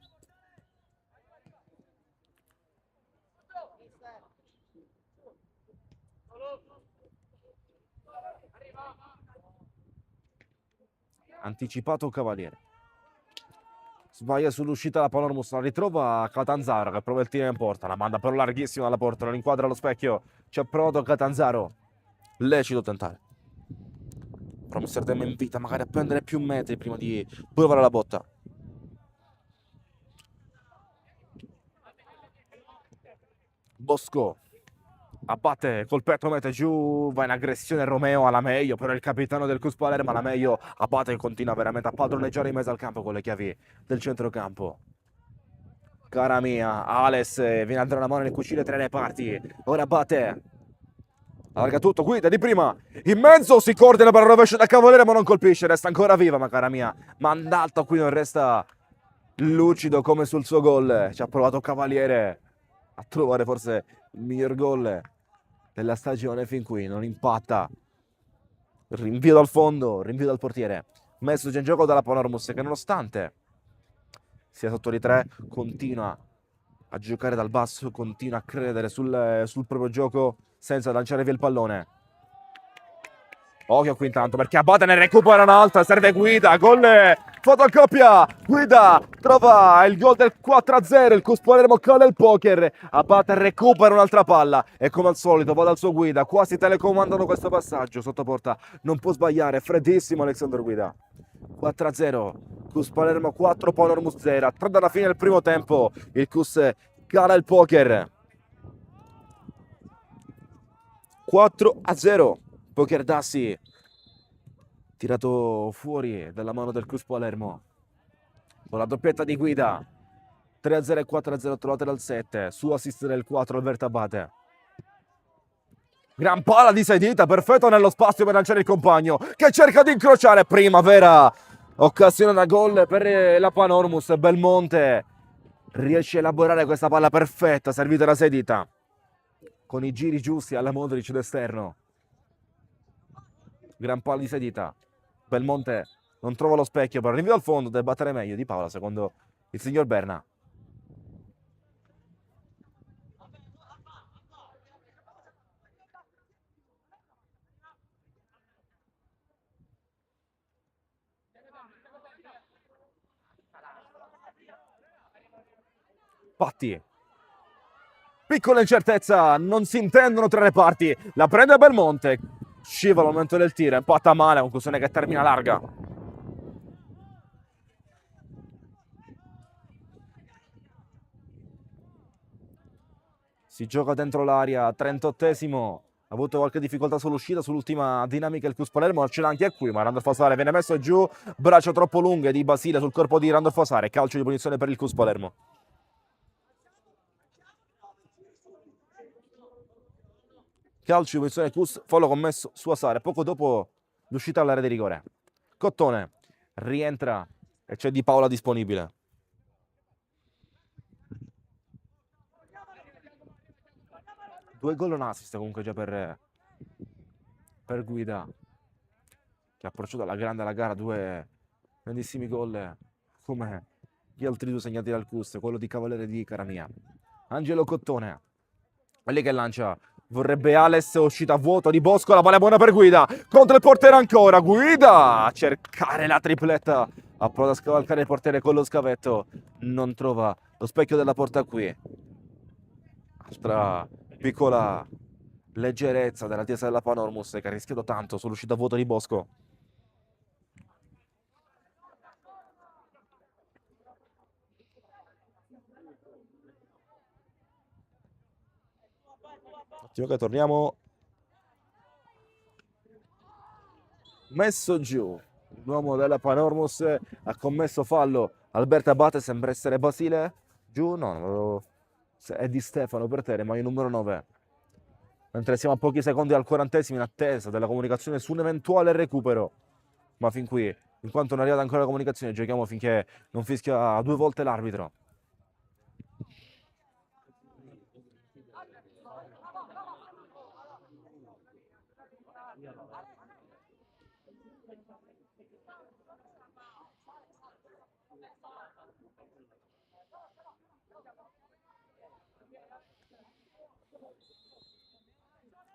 A: Anticipato Cavaliere, sbaglia sull'uscita la Panormus, la ritrova Catanzaro che prova il tiro in porta, la manda però larghissima alla porta, non inquadra allo specchio, c'è Proto Catanzaro, lecito tentare. Però Mister Dem invita magari a prendere più metri prima di provare la botta. Bosco abbatte col petto, mette giù, va in aggressione Romeo alla meglio, però il capitano del CUS Palermo alla meglio abbatte e continua veramente a padroneggiare in mezzo al campo con le chiavi del centrocampo. Cara mia, Ales viene a dare una mano nel cucire tra le parti, ora batte, allarga tutto, Guida di prima, in mezzo, si coordina per il rovescio da Cavaliere ma non colpisce, resta ancora viva, ma cara mia, manda alto qui, non resta lucido come sul suo gol. Ci ha provato Cavaliere a trovare forse il miglior gol della stagione fin qui, non impatta. Rinvio dal fondo, rinvio dal portiere, messo già in gioco dalla Panormus che nonostante sia sotto di 3 continua a giocare dal basso, continua a credere sul proprio gioco senza lanciare via il pallone. Occhio qui intanto perché Abate ne recupera un'altra, serve Guida, gol, fotocoppia, Guida trova il gol del 4-0, il CUS Palermo cala il poker, Abate recupera un'altra palla e come al solito va dal suo Guida, quasi telecomandano questo passaggio sotto porta, non può sbagliare, freddissimo Alexander Guida. 4-0, CUS Palermo 4, Panormus 0, 3 dalla fine del primo tempo, il CUS cala il poker. 4-0. Pokerdassi tirato fuori dalla mano del Cruz Palermo con la doppietta di Guida. 3-0 e 4-0 trovate dal 7. Su assist del 4 Alberto Abate. Gran palla di Sedita, perfetto nello spazio per lanciare il compagno che cerca di incrociare. Primavera, occasione da gol per la Panormus. Belmonte riesce a elaborare questa palla perfetta servita da Sedita con i giri giusti alla Modric d'esterno. Gran palla di Sedita. Belmonte non trova lo specchio, però rinvio al fondo, deve battere meglio di Paola secondo il signor Berna. Patti. Piccola incertezza, non si intendono tre reparti. La prende Belmonte. Scivola al momento del tiro, impatta male, conclusione che termina larga. Si gioca dentro l'area, 38esimo. Ha avuto qualche difficoltà sull'uscita, sull'ultima dinamica il Cruz Palermo, ce l'ha anche qui, ma Randolph Fasare viene messo giù, braccia troppo lunghe di Basile sul corpo di Randolph Fasare, calcio di punizione per il Cruz Palermo. Calcio di punizione Cruz, fallo commesso su Asare, poco dopo l'uscita all'area di rigore. Cottone rientra e c'è Di Paola disponibile. Due gol e un assist comunque già per Guida, che ha approcciato alla grande la gara, due grandissimi gol come gli altri due segnati dal Cus, quello di Cavaliere di Caramia. Angelo Cottone, è lì che lancia, vorrebbe Ales, uscita a vuoto di Bosco, la palla è buona per Guida, contro il portiere ancora, Guida a cercare la tripletta, ha provato a scavalcare il portiere con lo scavetto, non trova lo specchio della porta qui. Altra piccola leggerezza della difesa della Panormus che ha rischiato tanto sull'uscita a vuoto di Bosco. Attimo che torniamo. Messo giù l'uomo della Panormus, ha commesso fallo Alberto Abate, sembra essere Basile. Giù no, è Di Stefano per te, ma il numero 9. Mentre siamo a pochi secondi al 40esimo in attesa della comunicazione su un eventuale recupero. Ma fin qui, in quanto non è arrivata ancora la comunicazione, giochiamo finché non fischia due volte l'arbitro.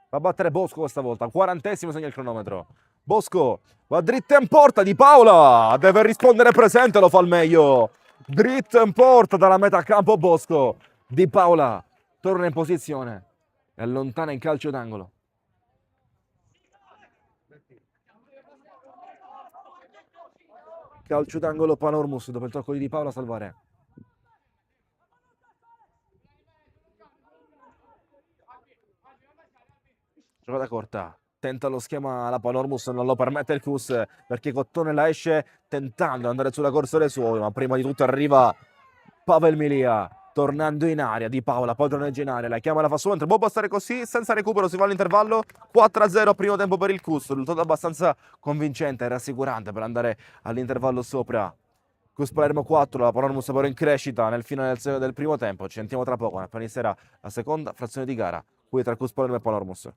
A: Va a battere Bosco questa volta, 40esimo segna il cronometro. Bosco va dritto in porta di Paola, deve rispondere presente, lo fa al meglio. Dritto in porta dalla metà campo Bosco. Di Paola torna in posizione e allontana in calcio d'angolo. Calcio d'angolo Panormus dopo il tocco di Paola a salvare. Giocata corta, tenta lo schema la Panormus, non lo permette il Cus perché Cottone la esce tentando di andare sulla corsa dei suoi, ma prima di tutto arriva Pavel Milia tornando in aria. Di Paola poi torneggia in aria, la chiama, la fa subentrare, può bastare così, senza recupero si va all'intervallo. 4-0 primo tempo per il Cus, risultato abbastanza convincente e rassicurante per andare all'intervallo sopra. Cus Palermo 4, la Panormus però in crescita nel finale del primo tempo. Ci sentiamo tra poco, appena inizierà la seconda frazione di gara qui tra Cus Palermo e Panormus.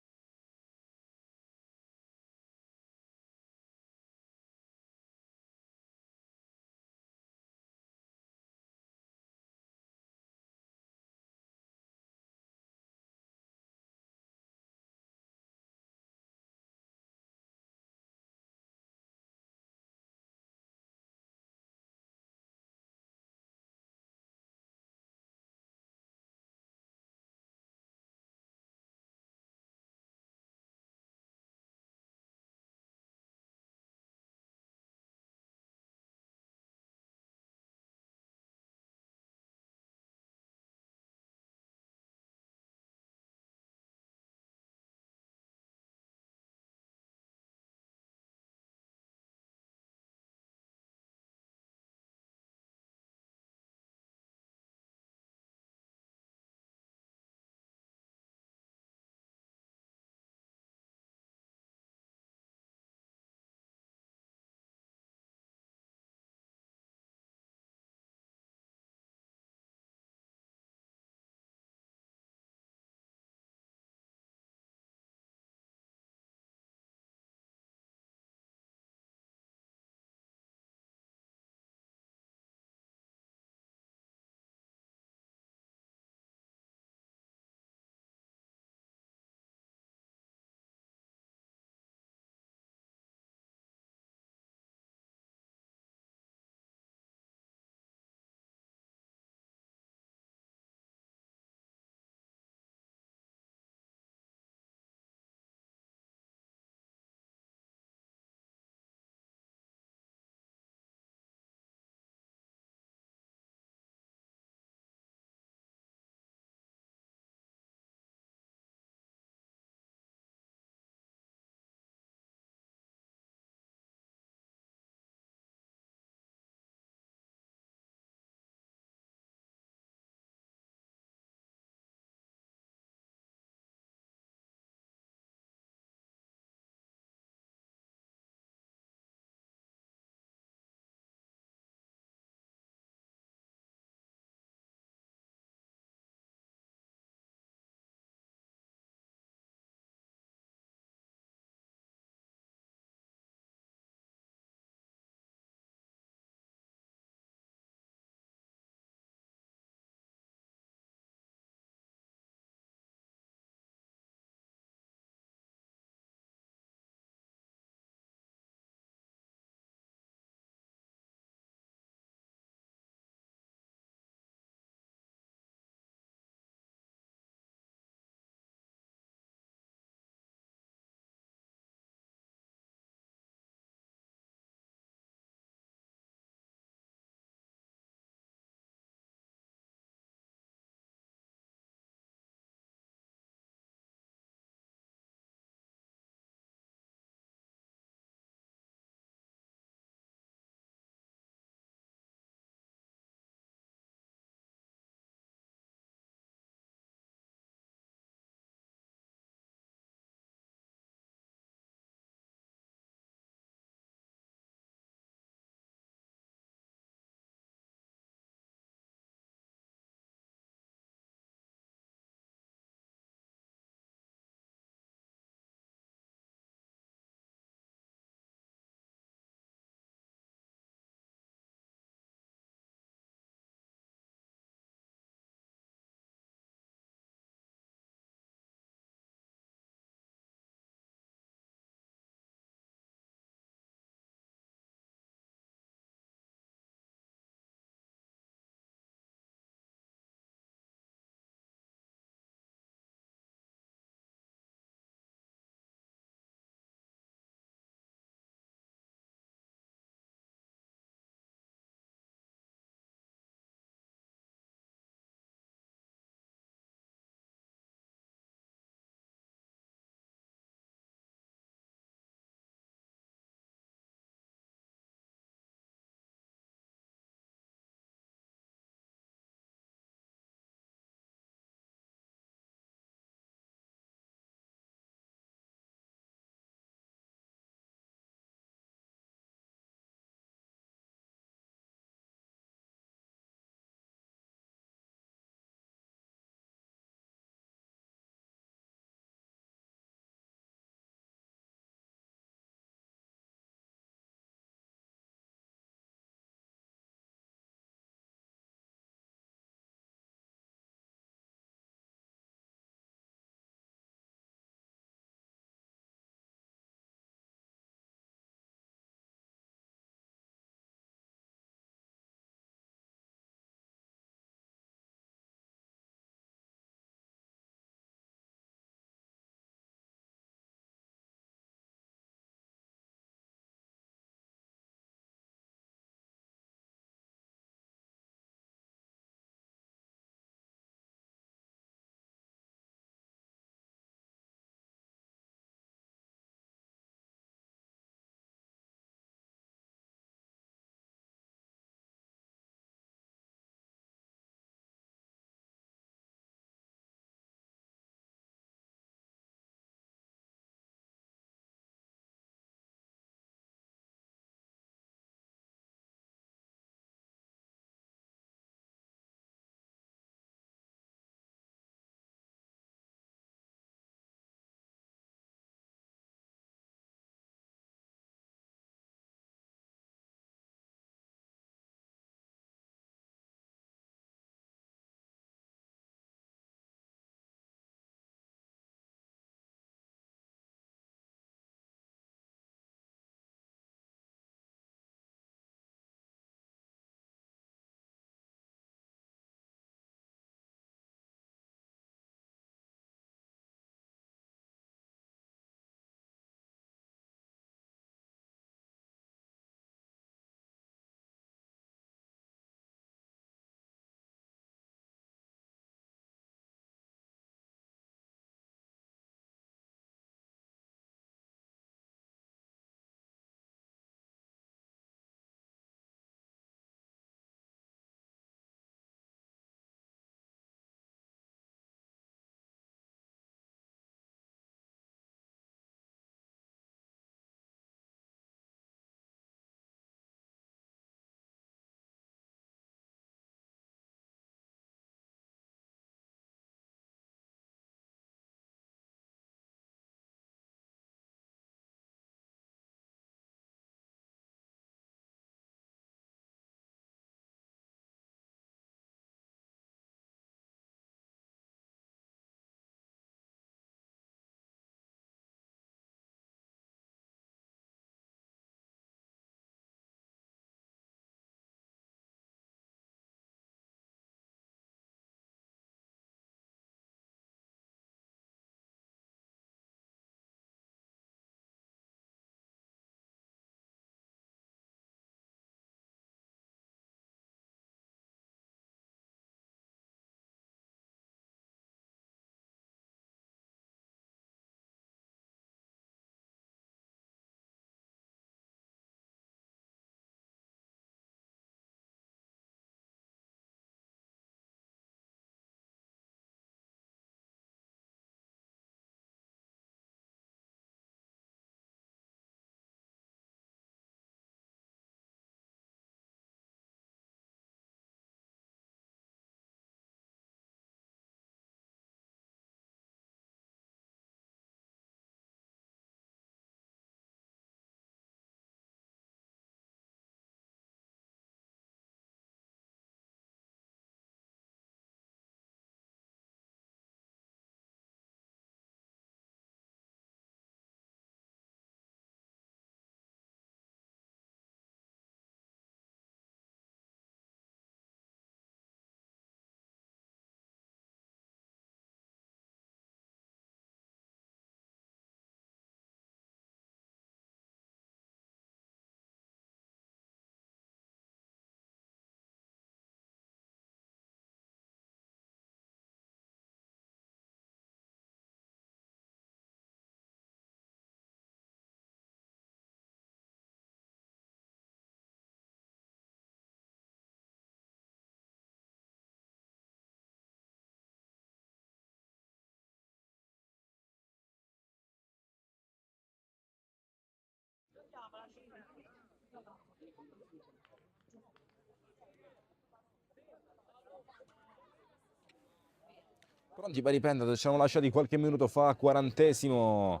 A: Pronti per riprendere, ci siamo lasciati qualche minuto fa, 40°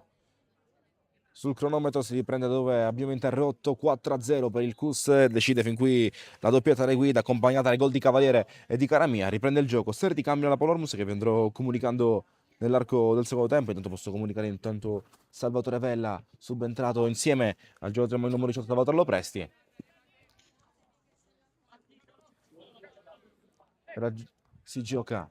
A: sul cronometro, si riprende dove abbiamo interrotto. 4-0 per il CUS, decide fin qui la doppietta di guida accompagnata dai gol di Cavaliere e di Caramia, riprende il gioco, Serti cambia la Polormus che vi andrò comunicando nell'arco del secondo tempo. Intanto posso comunicare Salvatore Vella subentrato insieme al giocatore numero 18 Salvatore Lopresti. Si gioca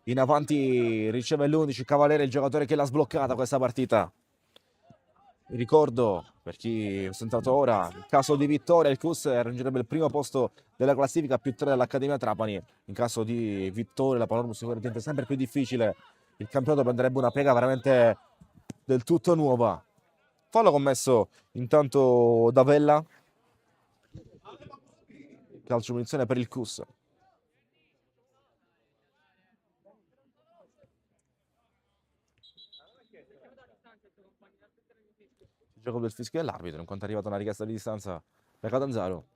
A: in avanti, riceve l'11 Cavaliere, il giocatore che l'ha sbloccata questa partita. Ricordo per chi è entrato ora, in caso di vittoria il CUS raggiungerebbe il primo posto della classifica, +3 dell'Accademia Trapani. In caso di vittoria la Palermo diventa sempre più difficile, il campionato prenderebbe una piega veramente del tutto nuova. Fallo commesso intanto da Vella, calcio munizione per il CUS. Gioco del fischio dell'arbitro in quanto è arrivata una richiesta di distanza da Catanzaro.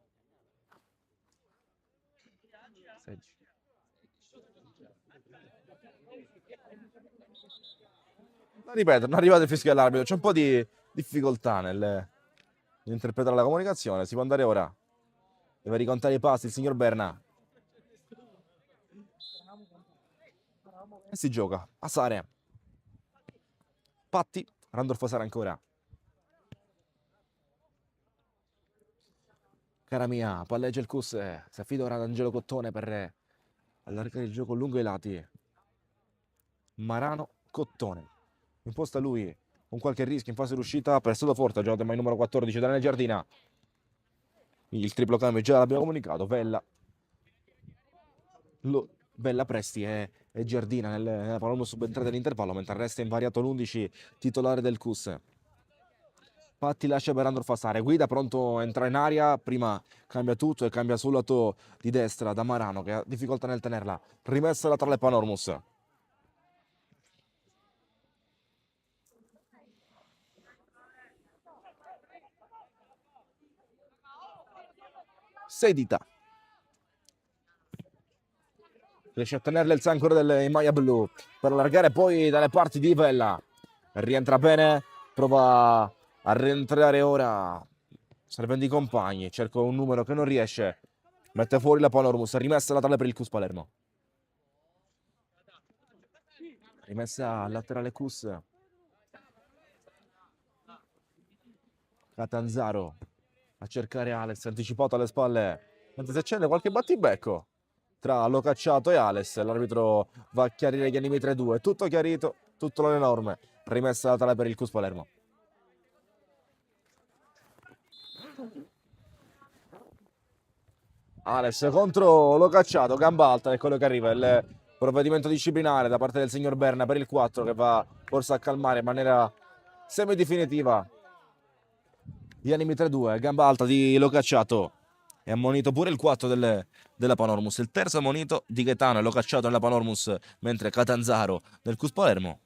A: Ripeto, non è arrivato il fischio dell'arbitro, c'è un po' di difficoltà nell'interpretare la comunicazione. Si può andare ora, deve ricontare i passi il signor Berna e si gioca a Sare. Patti, Randolfo Sare ancora. Caramia, palleggia il CUS, si affida ora ad Angelo Cottone per allargare il gioco lungo i lati. Marano, Cottone, imposta lui con qualche rischio in fase d'uscita, prestato forte, ha giocato mai numero 14 Daniele Giardina. Il triplo cambio già l'abbiamo comunicato. Vella, Vella Presti e Giardina nella Palermo subentrata all'intervallo, mentre resta invariato l'11 titolare del CUS. Patti lascia per Randolfo Sare, guida pronto a entrare in aria, prima cambia tutto e cambia sul lato di destra da Marano che ha difficoltà nel tenerla, rimessa laterale Panormus. Sedita riesce a tenerle il zancoro in maglia blu per allargare poi dalle parti di Vella, rientra bene, prova a rientrare ora servendo i compagni, cerca un numero che non riesce, mette fuori la Panormus, rimessa laterale per il CUS Palermo, rimessa laterale CUS. Catanzaro a cercare Alex, anticipato alle spalle, mentre si accende qualche battibecco tra Locacciato e Alex. L'arbitro va a chiarire gli animi 3-2, tutto chiarito, tutto alle norme, rimessa laterale per il CUS Palermo. Alex contro Locacciato, gamba alta, è quello che arriva, il provvedimento disciplinare da parte del signor Berna per il 4 che va forse a calmare in maniera semidefinitiva gli animi 3-2, gamba alta di Locacciato. È ammonito pure il 4 della Panormus, il terzo ammonito di Gaetano e Locacciato nella Panormus, mentre Catanzaro nel CUS Palermo.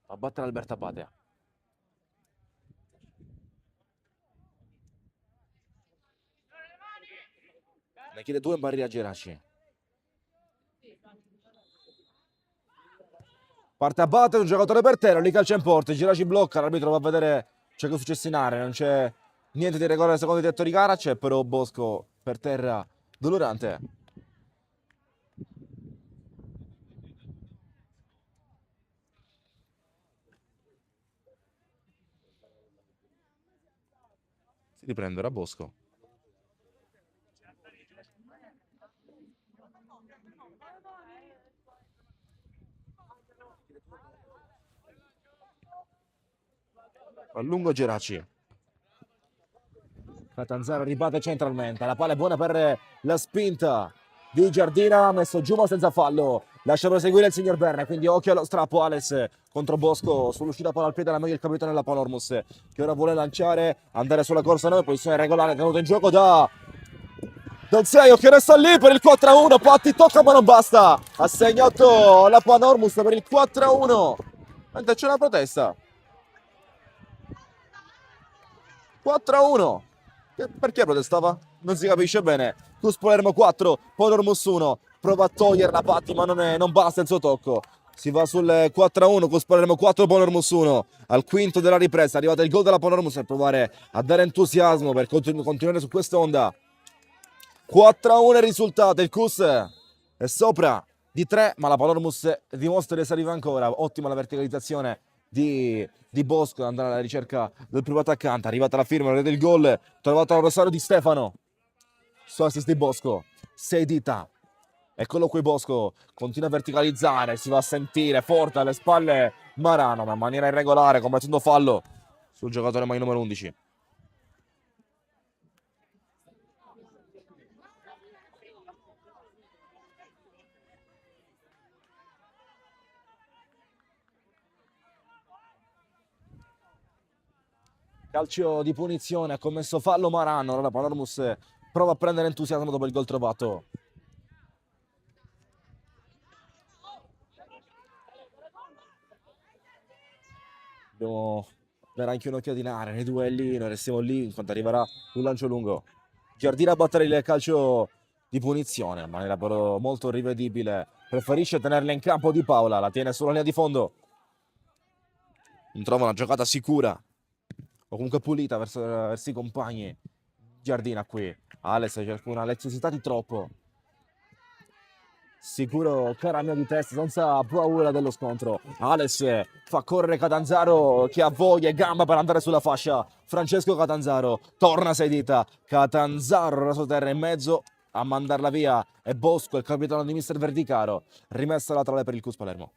A: A battere Alberto Abate. Ne chiede 2 in barriera Geraci. Parte Abate, un giocatore per terra, li calcia in porta, Geraci blocca, l'arbitro va a vedere ciò che è successo in area, non c'è niente di regolare secondo il tetto di gara, c'è però Bosco per terra dolorante. Si riprende ora Bosco. A lungo Geraci. Catanzaro ribatte centralmente, la palla è buona per la spinta di Giardina, messo giù ma senza fallo, lascia proseguire il signor Berna, quindi occhio allo strappo Alex contro Bosco, sull'uscita palla al piede la meglio il capitano della Panormus che ora vuole lanciare, andare sulla corsa 9, posizione regolare tenuta in gioco da Del 6 che resta lì per il 4-1. Patti tocca ma non basta. Ha segnato la Panormus per il 4-1. Mentre c'è una protesta. 4-1. Perché protestava? Non si capisce bene. Cus Palermo 4, Panormus 1. Prova a toglierla Patti ma non basta il suo tocco. Si va sul 4-1, Cus Palermo 4, Panormus 1. Al quinto della ripresa è arrivato il gol della Panormus per provare a dare entusiasmo per continuare su quest'onda. 4-1 il risultato, il Cus è sopra di 3, ma la Panormus dimostra di essere viva ancora. Ottima la verticalizzazione di Bosco ad andare alla ricerca del primo attaccante. Arrivata la firma del gol, trovato il Rosario Di Stefano su assist di Bosco. 6 dita. Eccolo qui Bosco, continua a verticalizzare, si va a sentire forte alle spalle Marano, ma in maniera irregolare, commettendo fallo sul giocatore mai numero 11. Calcio di punizione, ha commesso fallo Marano, allora Panormus prova a prendere entusiasmo dopo il gol trovato. Dobbiamo dare anche un'occhiatina nei duelli, noi restiamo lì in quanto arriverà un lancio lungo. Giardina a battere il calcio di punizione, in maniera però molto rivedibile. Preferisce tenerla in campo Di Paola, la tiene sulla linea di fondo. Non trova una giocata sicura, o comunque pulita verso i compagni. Giardina qui. Alex cerca una leziosità di troppo. Sicuro caramio di testa, senza paura dello scontro. Alex fa correre Catanzaro che ha voglia e gamba per andare sulla fascia. Francesco Catanzaro torna a 6 dita. Catanzaro raso terra in mezzo a mandarla via. E Bosco, il capitano di Mister Verdicaro. Rimessa laterale per il Cus Palermo.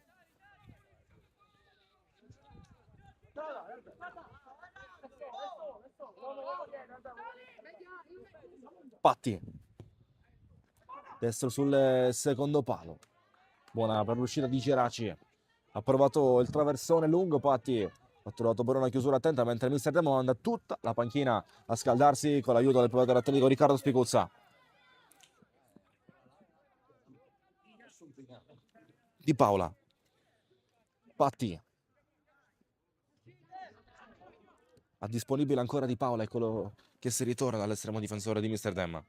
A: Patti. Destro sul secondo palo. Buona per l'uscita di Geraci. Ha provato il traversone lungo, Patti. Ha trovato però una chiusura attenta, mentre Mister Demo manda tutta la panchina a scaldarsi con l'aiuto del provatore atletico Riccardo Spicuzza. Di Paola. Patti. Ha disponibile ancora Di Paola, eccolo che si ritorna dall'estremo difensore di Mister Dem.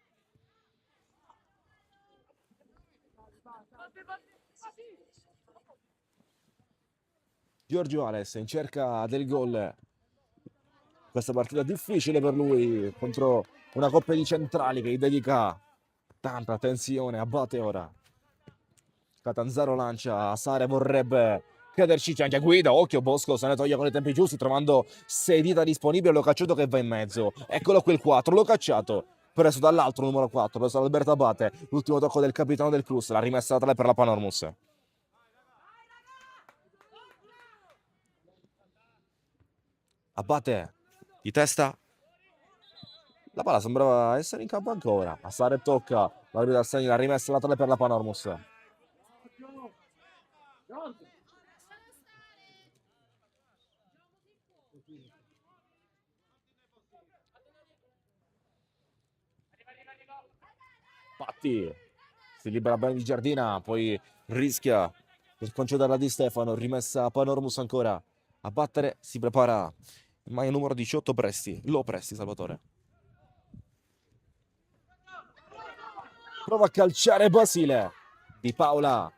A: Giorgio Ales in cerca del gol. Questa partita difficile per lui contro una coppia di centrali che gli dedica tanta attenzione. Abbatte ora. Catanzaro lancia, Sare vorrebbe crederci, c'è anche Guida, occhio Bosco se ne toglie con i tempi giusti trovando 6 dita disponibili, lo cacciato che va in mezzo. Eccolo qui il 4, l'ho cacciato. Preso dall'altro numero 4, preso da Alberto Abate, l'ultimo tocco del capitano del Cruz, la rimessa laterale per la Panormus. Abate di testa. La palla sembrava essere in campo ancora. Passare tocca. L'arbitro assegna la rimessa laterale per la Panormus. Patti si libera bene di Giardina, poi rischia per concederla Di Stefano. Rimessa a Panormus ancora. A battere si prepara il maglia numero 18 Presti. Lo Presti, Salvatore. Prova a calciare Basile. Di Paola.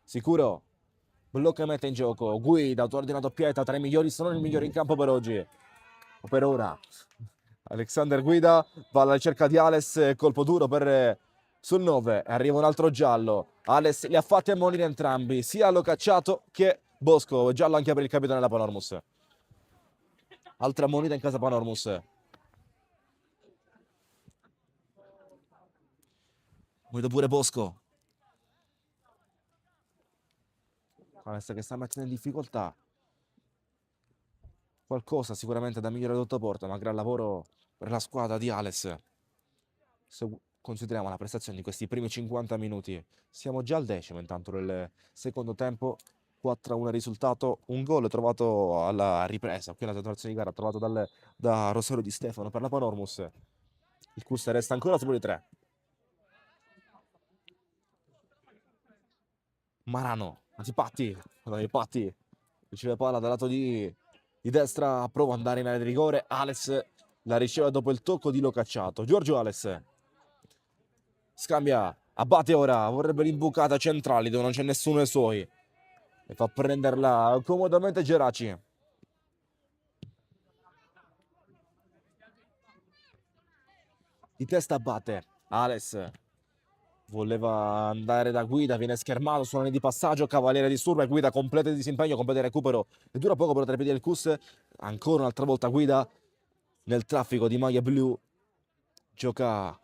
A: Sicuro. Blocca e mette in gioco. Guida, autore di una doppietta. Tra i migliori, se non il migliore in campo per oggi. O per ora. Alexander Guida va alla ricerca di Ales. Colpo duro sul 9. Arriva un altro giallo. Ales li ha fatti ammonire entrambi. Sia lo cacciato che Bosco. Giallo anche per il capitano della Panormus. Altra ammonita in casa Panormus. Guida pure Bosco. Ales che sta mettendo in difficoltà. Qualcosa sicuramente da migliorare sotto porta, ma gran lavoro per la squadra di Ales. Se consideriamo la prestazione di questi primi 50 minuti, siamo già al 10° intanto del secondo tempo. 4-1 risultato, un gol trovato alla ripresa, qui una situazione di gara trovato da Rosario Di Stefano per la Panormus. Il Cus resta ancora sopra di 3. Marano, anzi Patti, scusami, Patti riceve palla dal lato di destra, prova ad andare in area di rigore, Ales la riceve dopo il tocco di Locacciato, Giorgio Ales scambia, abbatte ora, vorrebbe l'imbucata centrale dove non c'è nessuno dei suoi e fa prenderla comodamente Geraci. Di testa abbatte, Ales voleva andare da Guida, viene schermato sulla linea di passaggio, Cavaliere disturba e Guida completa il disimpegno, completa il recupero e dura poco per tre piedi del Cus, ancora un'altra volta Guida nel traffico di maglia blu, gioca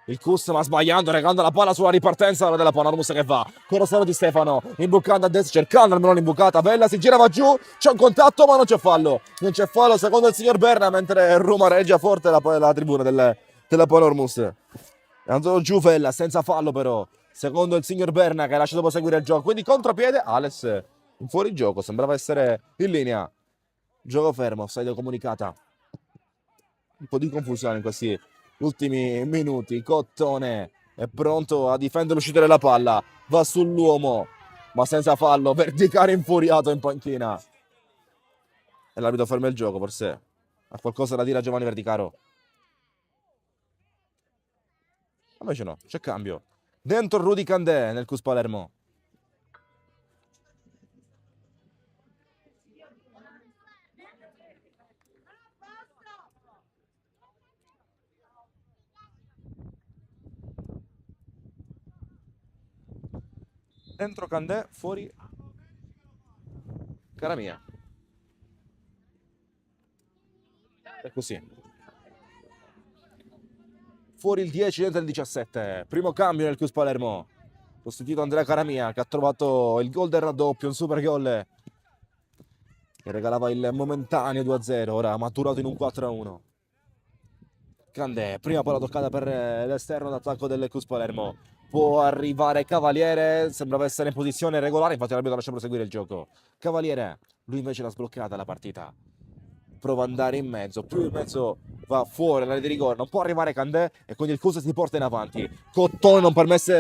A: il Cus ma sbagliando, regando la palla sulla ripartenza della Panormus che va, Corosano di Stefano, imbucando a destra, cercando almeno l'imbucata, Vella si gira, va giù, c'è un contatto ma non c'è fallo, non c'è fallo secondo il signor Berna, mentre Roma reggia forte la tribuna della Panormus. È andato giù Vella senza fallo però, secondo il signor Berna che ha lasciato proseguire il gioco, quindi contropiede, Ales in fuorigioco, sembrava essere in linea, gioco fermo, offside comunicata, un po' di confusione in questi ultimi minuti, Cottone è pronto a difendere l'uscita della palla, va sull'uomo ma senza fallo, Verdicaro infuriato in panchina e l'arbitro ferma il gioco, forse ha qualcosa da dire a Giovanni Verdicaro. Invece no, c'è cambio. Dentro Rudy Candè nel Cus Palermo. Dentro Candè, fuori cara mia. È così. Fuori il 10, dentro il 17. Primo cambio nel Cus Palermo. Sostituito Andrea Caramia che ha trovato il gol del raddoppio, un super gol che regalava il momentaneo 2-0, ora maturato in un 4-1. Candè, prima palla toccata per l'esterno d'attacco del Cus Palermo. Può arrivare Cavaliere, sembrava essere in posizione regolare, infatti l'arbitro lascia proseguire il gioco. Cavaliere, lui invece l'ha sbloccata la partita. Prova ad andare in mezzo, più in mezzo va fuori l'area di rigore, non può arrivare Candè e quindi il Cus si porta in avanti. Cottone non permette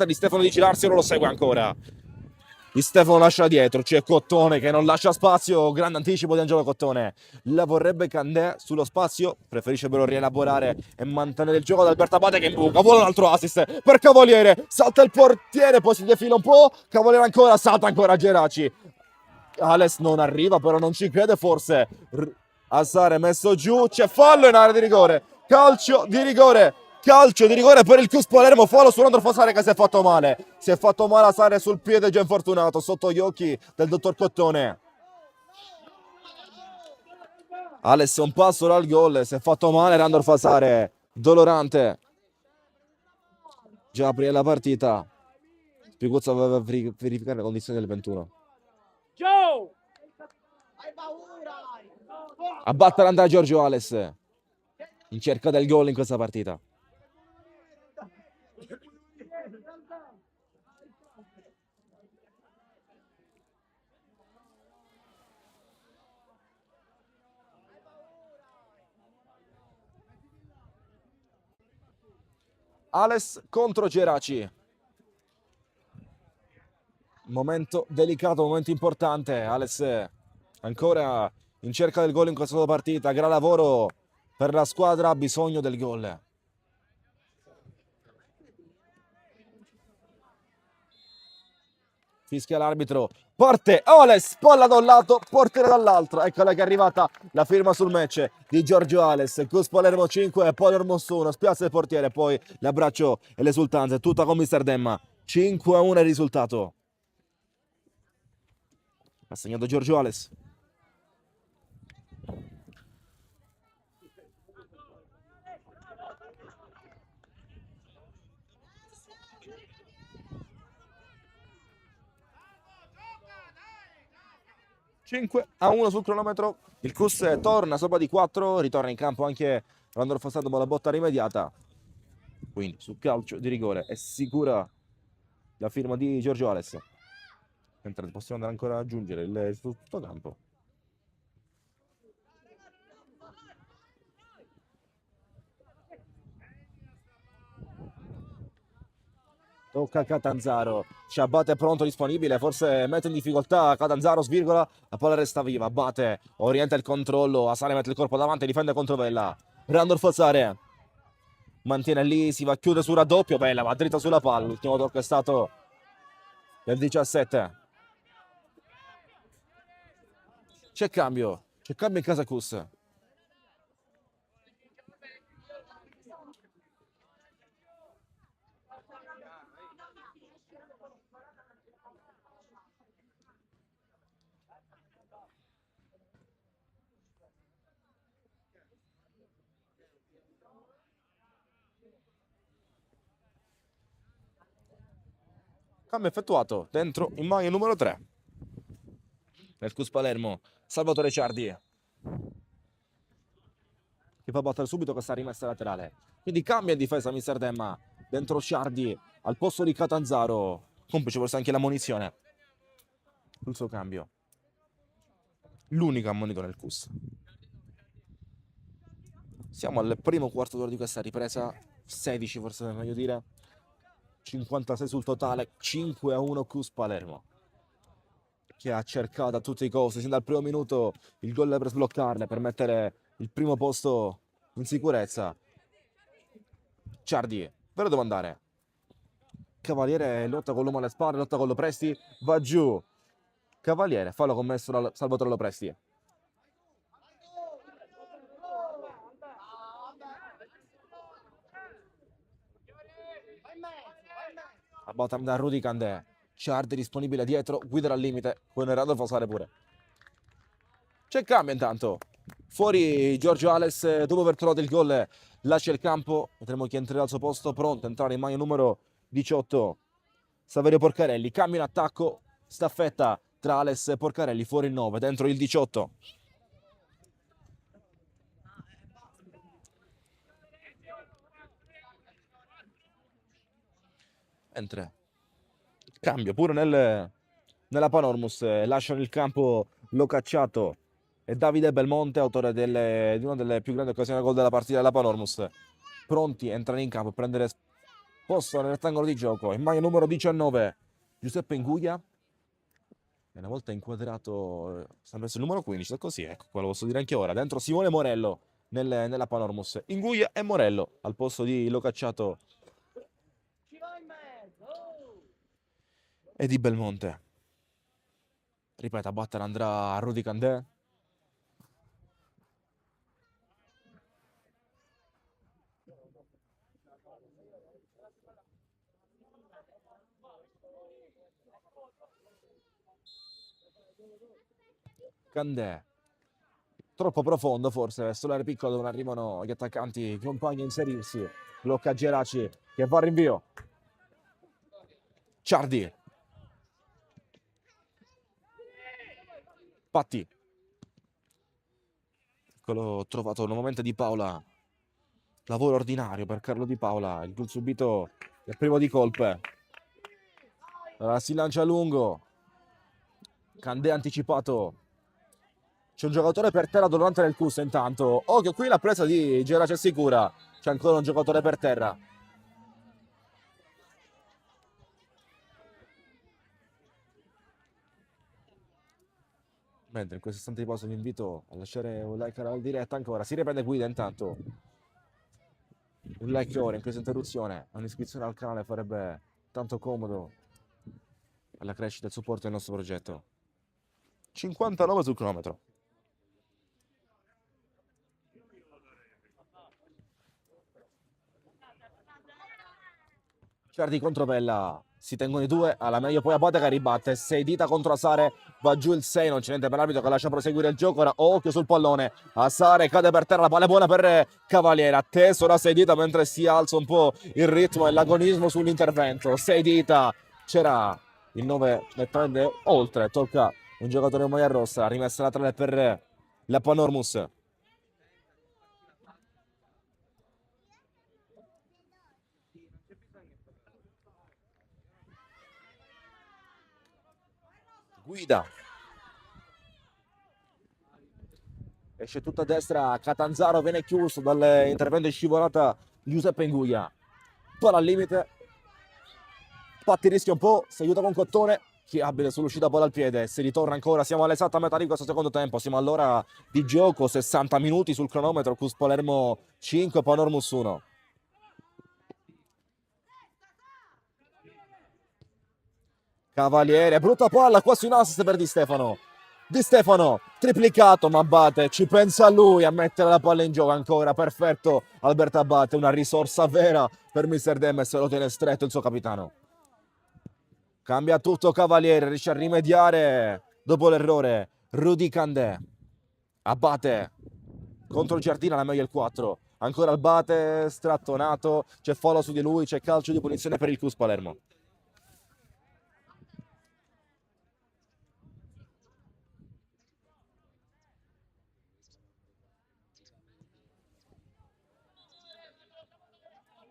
A: a Di Stefano di girarsi, ora lo segue ancora. Di Stefano lascia dietro, c'è Cottone che non lascia spazio, grande anticipo di Angelo Cottone. La vorrebbe Candè sullo spazio, preferisce però rielaborare e mantenere il gioco ad Alberto Abate che imbuca, vuole un altro assist per Cavaliere, salta il portiere, poi si defila un po', Cavaliere ancora, salta ancora Geraci. Ales non arriva, però non ci crede forse. Assare messo giù, c'è fallo in area di rigore, calcio di rigore. Calcio di rigore per il Cus Palermo, fallo su Andro Fasare che si è fatto male. Si è fatto male a Sare sul piede già infortunato, sotto gli occhi del dottor Cottone. Aless un passo dal gol, si è fatto male Randor Fasare. Dolorante. Già aprire la partita. Spiguzza aveva verificare le condizioni del 21. A battere andrà Giorgio Ales in cerca del gol in questa partita. Ales contro Geraci. Momento delicato, momento importante. Ales ancora in cerca del gol in questa partita. Gran lavoro per la squadra, ha bisogno del gol. Fischia l'arbitro, parte Ales, palla da un lato, portiere dall'altro. Eccola che è arrivata la firma sul match di Giorgio Ales. Cus Palermo 5, Palermo 1, spiazza il portiere, poi l'abbraccio e l'esultanza, tutta con Mister Demma. 5-1 il risultato. Ha segnato Giorgio Ales. a 1 sul cronometro. Il Cus torna sopra di 4, ritorna in campo anche Randolfo Fassato con la botta rimediata. Quindi sul calcio di rigore è sicura la firma di Giorgio Ales. Mentre possiamo andare ancora ad aggiungere il tutto campo. tocca a Catanzaro, Ciabate è pronto, disponibile, forse mette in difficoltà Catanzaro, svirgola, la palla resta viva, Abate orienta il controllo, Asare mette il corpo davanti, difende contro Vella, Randolph Asare mantiene lì, si va a chiudere sul raddoppio, Vella va dritto sulla palla, l'ultimo tocco è stato del 17. C'è cambio in Kazakus. Cambio effettuato dentro in maglia numero 3. Nel Cus Palermo, Salvatore Ciardi che fa battere subito questa rimessa laterale. Quindi cambia in difesa Mister Demma. Dentro Ciardi al posto di Catanzaro. Complice forse anche la munizione. Il suo cambio. L'unico ammonito nel Cus. Siamo al primo quarto d'ora di questa ripresa. 16 forse meglio dire. 56 sul totale. 5-1 Cus Palermo, che ha cercato a tutti i costi sin dal primo minuto il gol per sbloccarle, per mettere il primo posto in sicurezza. Ciardi, però dove andare? Cavaliere lotta con l'uomo alle spalle, lotta con Lopresti, va giù. Cavaliere, fallo commesso da Salvatore Lopresti. A bottom da Rudy Candè. Ciardi disponibile dietro, guida al limite, con Randolph Asare pure. C'è cambio intanto. Fuori Giorgio Ales, dopo aver trovato il gol, lascia il campo. Vedremo chi entrerà al suo posto, pronto a entrare in maglia numero 18. Saverio Porcarelli, cambio in attacco, staffetta tra Ales e Porcarelli, fuori il 9, dentro il 18. Entra. Cambio pure nella Panormus, lasciano il campo Locacciato e Davide Belmonte, autore di una delle più grandi occasioni da gol della partita della Panormus. Pronti a entrare in campo e prendere posto nel rettangolo di gioco. In maglia numero 19 Giuseppe Inguglia. E una volta inquadrato sembra essere il numero 15, è così, ecco, qua lo posso dire anche ora. Dentro Simone Morello nella Panormus. Inguglia e Morello al posto di Locacciato e di Belmonte. Ripeto, a battere andrà Rudy Candè. Candè. Troppo profondo forse, solare piccolo dove arrivano gli attaccanti, i compagni a inserirsi. Blocca Geraci che va al rinvio. Ciardi. Patti. Eccolo trovato nuovamente Di Paola. Lavoro ordinario per Carlo Di Paola. Il gol subito il primo di colpe. Allora si lancia a lungo. Candè anticipato. C'è un giocatore per terra durante nel Cus intanto. Occhio qui la presa di Geraci sicura. C'è ancora un giocatore per terra. Mentre in questo istante di pausa vi invito a lasciare un like alla diretta ancora. Si riprende guida intanto. Un like ora in questa interruzione. Un'iscrizione al canale farebbe tanto comodo alla crescita e al supporto del nostro progetto. 59 sul cronometro. Ciardi contro Vella, si tengono i due, alla meglio poi Abate che ribatte, 6 dita contro Asare, va giù il 6, non c'è niente per l'arbitro che lascia proseguire il gioco, ora occhio sul pallone, Asare cade per terra, la palla è buona per Cavaliere, atteso da 6 dita mentre si alza un po' il ritmo e l'agonismo sull'intervento, 6 dita, c'era il 9 nettamente oltre, tocca un giocatore in maglia rossa, rimessa laterale per la Panormus. Guida. Esce tutta a destra, Catanzaro viene chiuso dall'intervento in scivolata Giuseppe Inguglia. Palla al limite. Patti rischia un po', si aiuta con Cottone, che è abile sull'uscita palla al piede, si ritorna ancora, siamo all'esatta metà di questo secondo tempo, siamo all'ora di gioco, 60 minuti sul cronometro, Cus Palermo 5, Panormus 1. Cavaliere, brutta palla, quasi un assist per Di Stefano. Di Stefano, triplicato, ma Abate ci pensa lui a mettere la palla in gioco ancora, perfetto Alberto Abate, una risorsa vera per Mister Demes, lo tiene stretto il suo capitano. Cambia tutto Cavaliere, riesce a rimediare dopo l'errore. Rudy Candé, Abate contro il Giardina, la meglio il 4. Ancora Abate, strattonato, c'è fallo su di lui, c'è calcio di punizione per il Cus Palermo.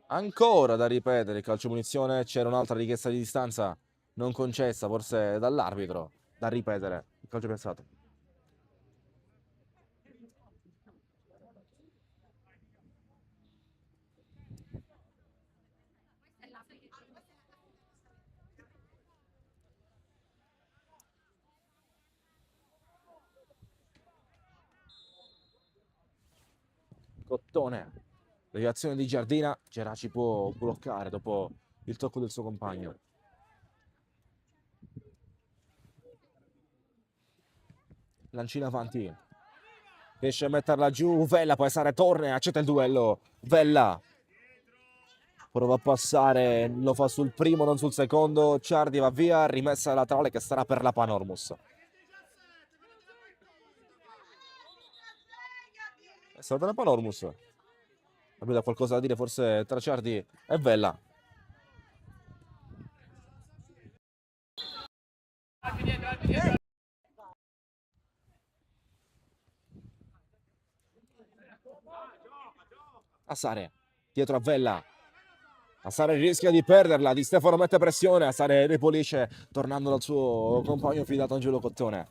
A: Ancora da ripetere il calcio munizione, c'era un'altra richiesta di distanza non concessa, forse dall'arbitro, da ripetere. Il calcio pensato. Cottone, reazione di Giardina, Geraci può bloccare dopo il tocco del suo compagno. Lancina avanti, riesce a metterla giù, Vella poi Sare torna, accetta il duello, Vella prova a passare, lo fa sul primo, non sul secondo, Ciardi va via, rimessa laterale che sarà per la Panormus. È stata la Panormus. Aveva qualcosa da dire forse tra Ciardi e Vella. Assare, dietro a Vella. Assare rischia di perderla, Di Stefano mette pressione, Assare ripulisce tornando dal suo compagno fidato Angelo Cottone.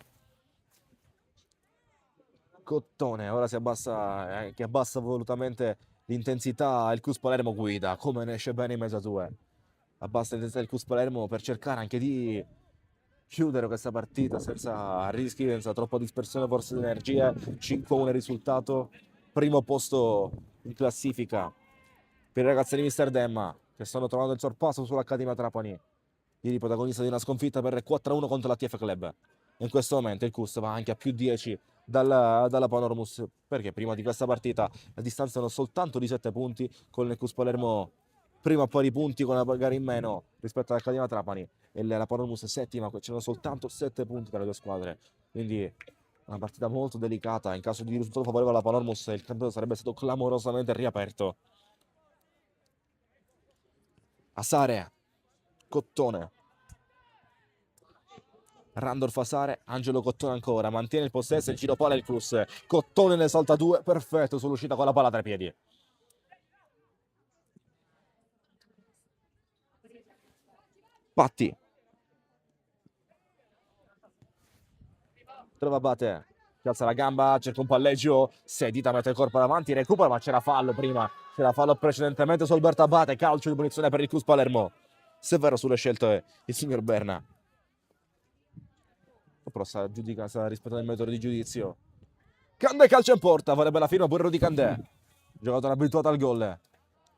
A: Cottone, ora si abbassa, che abbassa volutamente l'intensità, il Cus Palermo guida, come ne esce bene in mezzo a due. Abbassa l'intensità del Cus Palermo per cercare anche di chiudere questa partita senza rischi, senza troppa dispersione forse di energie. 5-1 il risultato, primo posto in classifica per i ragazzi di Mister Demma che stanno trovando il sorpasso sull'Accademia Trapani. Ieri protagonista di una sconfitta per 4-1 contro la TF Club. In questo momento il Cus va anche a più 10 dalla Panormus, perché prima di questa partita la distanza erano soltanto di 7 punti, con il Cus Palermo prima a pari punti con una gara in meno rispetto all'Accademia Trapani e la Panormus settima, c'erano soltanto 7 punti tra le due squadre, quindi una partita molto delicata. In caso di risultato favorevole alla Panormus il campionato sarebbe stato clamorosamente riaperto. Assare, Cottone, Randolph Assare, Angelo Cottone ancora, mantiene il possesso, il giro palla e il plus. Cottone ne salta due, perfetto sull'uscita con la palla tra i piedi. Patti. Trova Abate, che alza la gamba, cerca un palleggio, Sedita mette il corpo davanti, recupera, ma c'era fallo prima. C'era fallo precedentemente su Alberto Abate, calcio di punizione per il Cus Palermo. Severo sulle scelte il signor Berna. Però sta rispettando il metodo di giudizio. Candé calcio in porta, vorrebbe la firma pure Rudy Candé. Giocatore abituato al gol.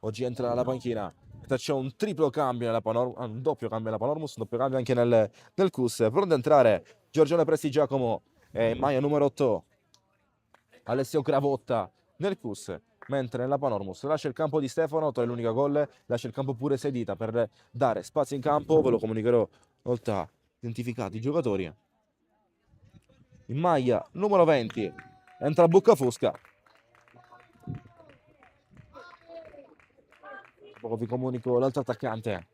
A: Oggi entra alla panchina. C'è un triplo cambio nella Panormus, un doppio cambio nella Panormus, un doppio cambio anche nel Cus. Pronto ad entrare Giorgione Presti Giacomo e maglia numero 8 Alessio Cravotta nel Cus. Mentre nella Panormus lascia il campo di Stefano, è l'unico gol, lascia il campo pure Sedita per dare spazio in campo, ve lo comunicherò una volta identificati i giocatori. In maglia numero 20 entra Buccafusca. Poco vi comunico l'altro attaccante.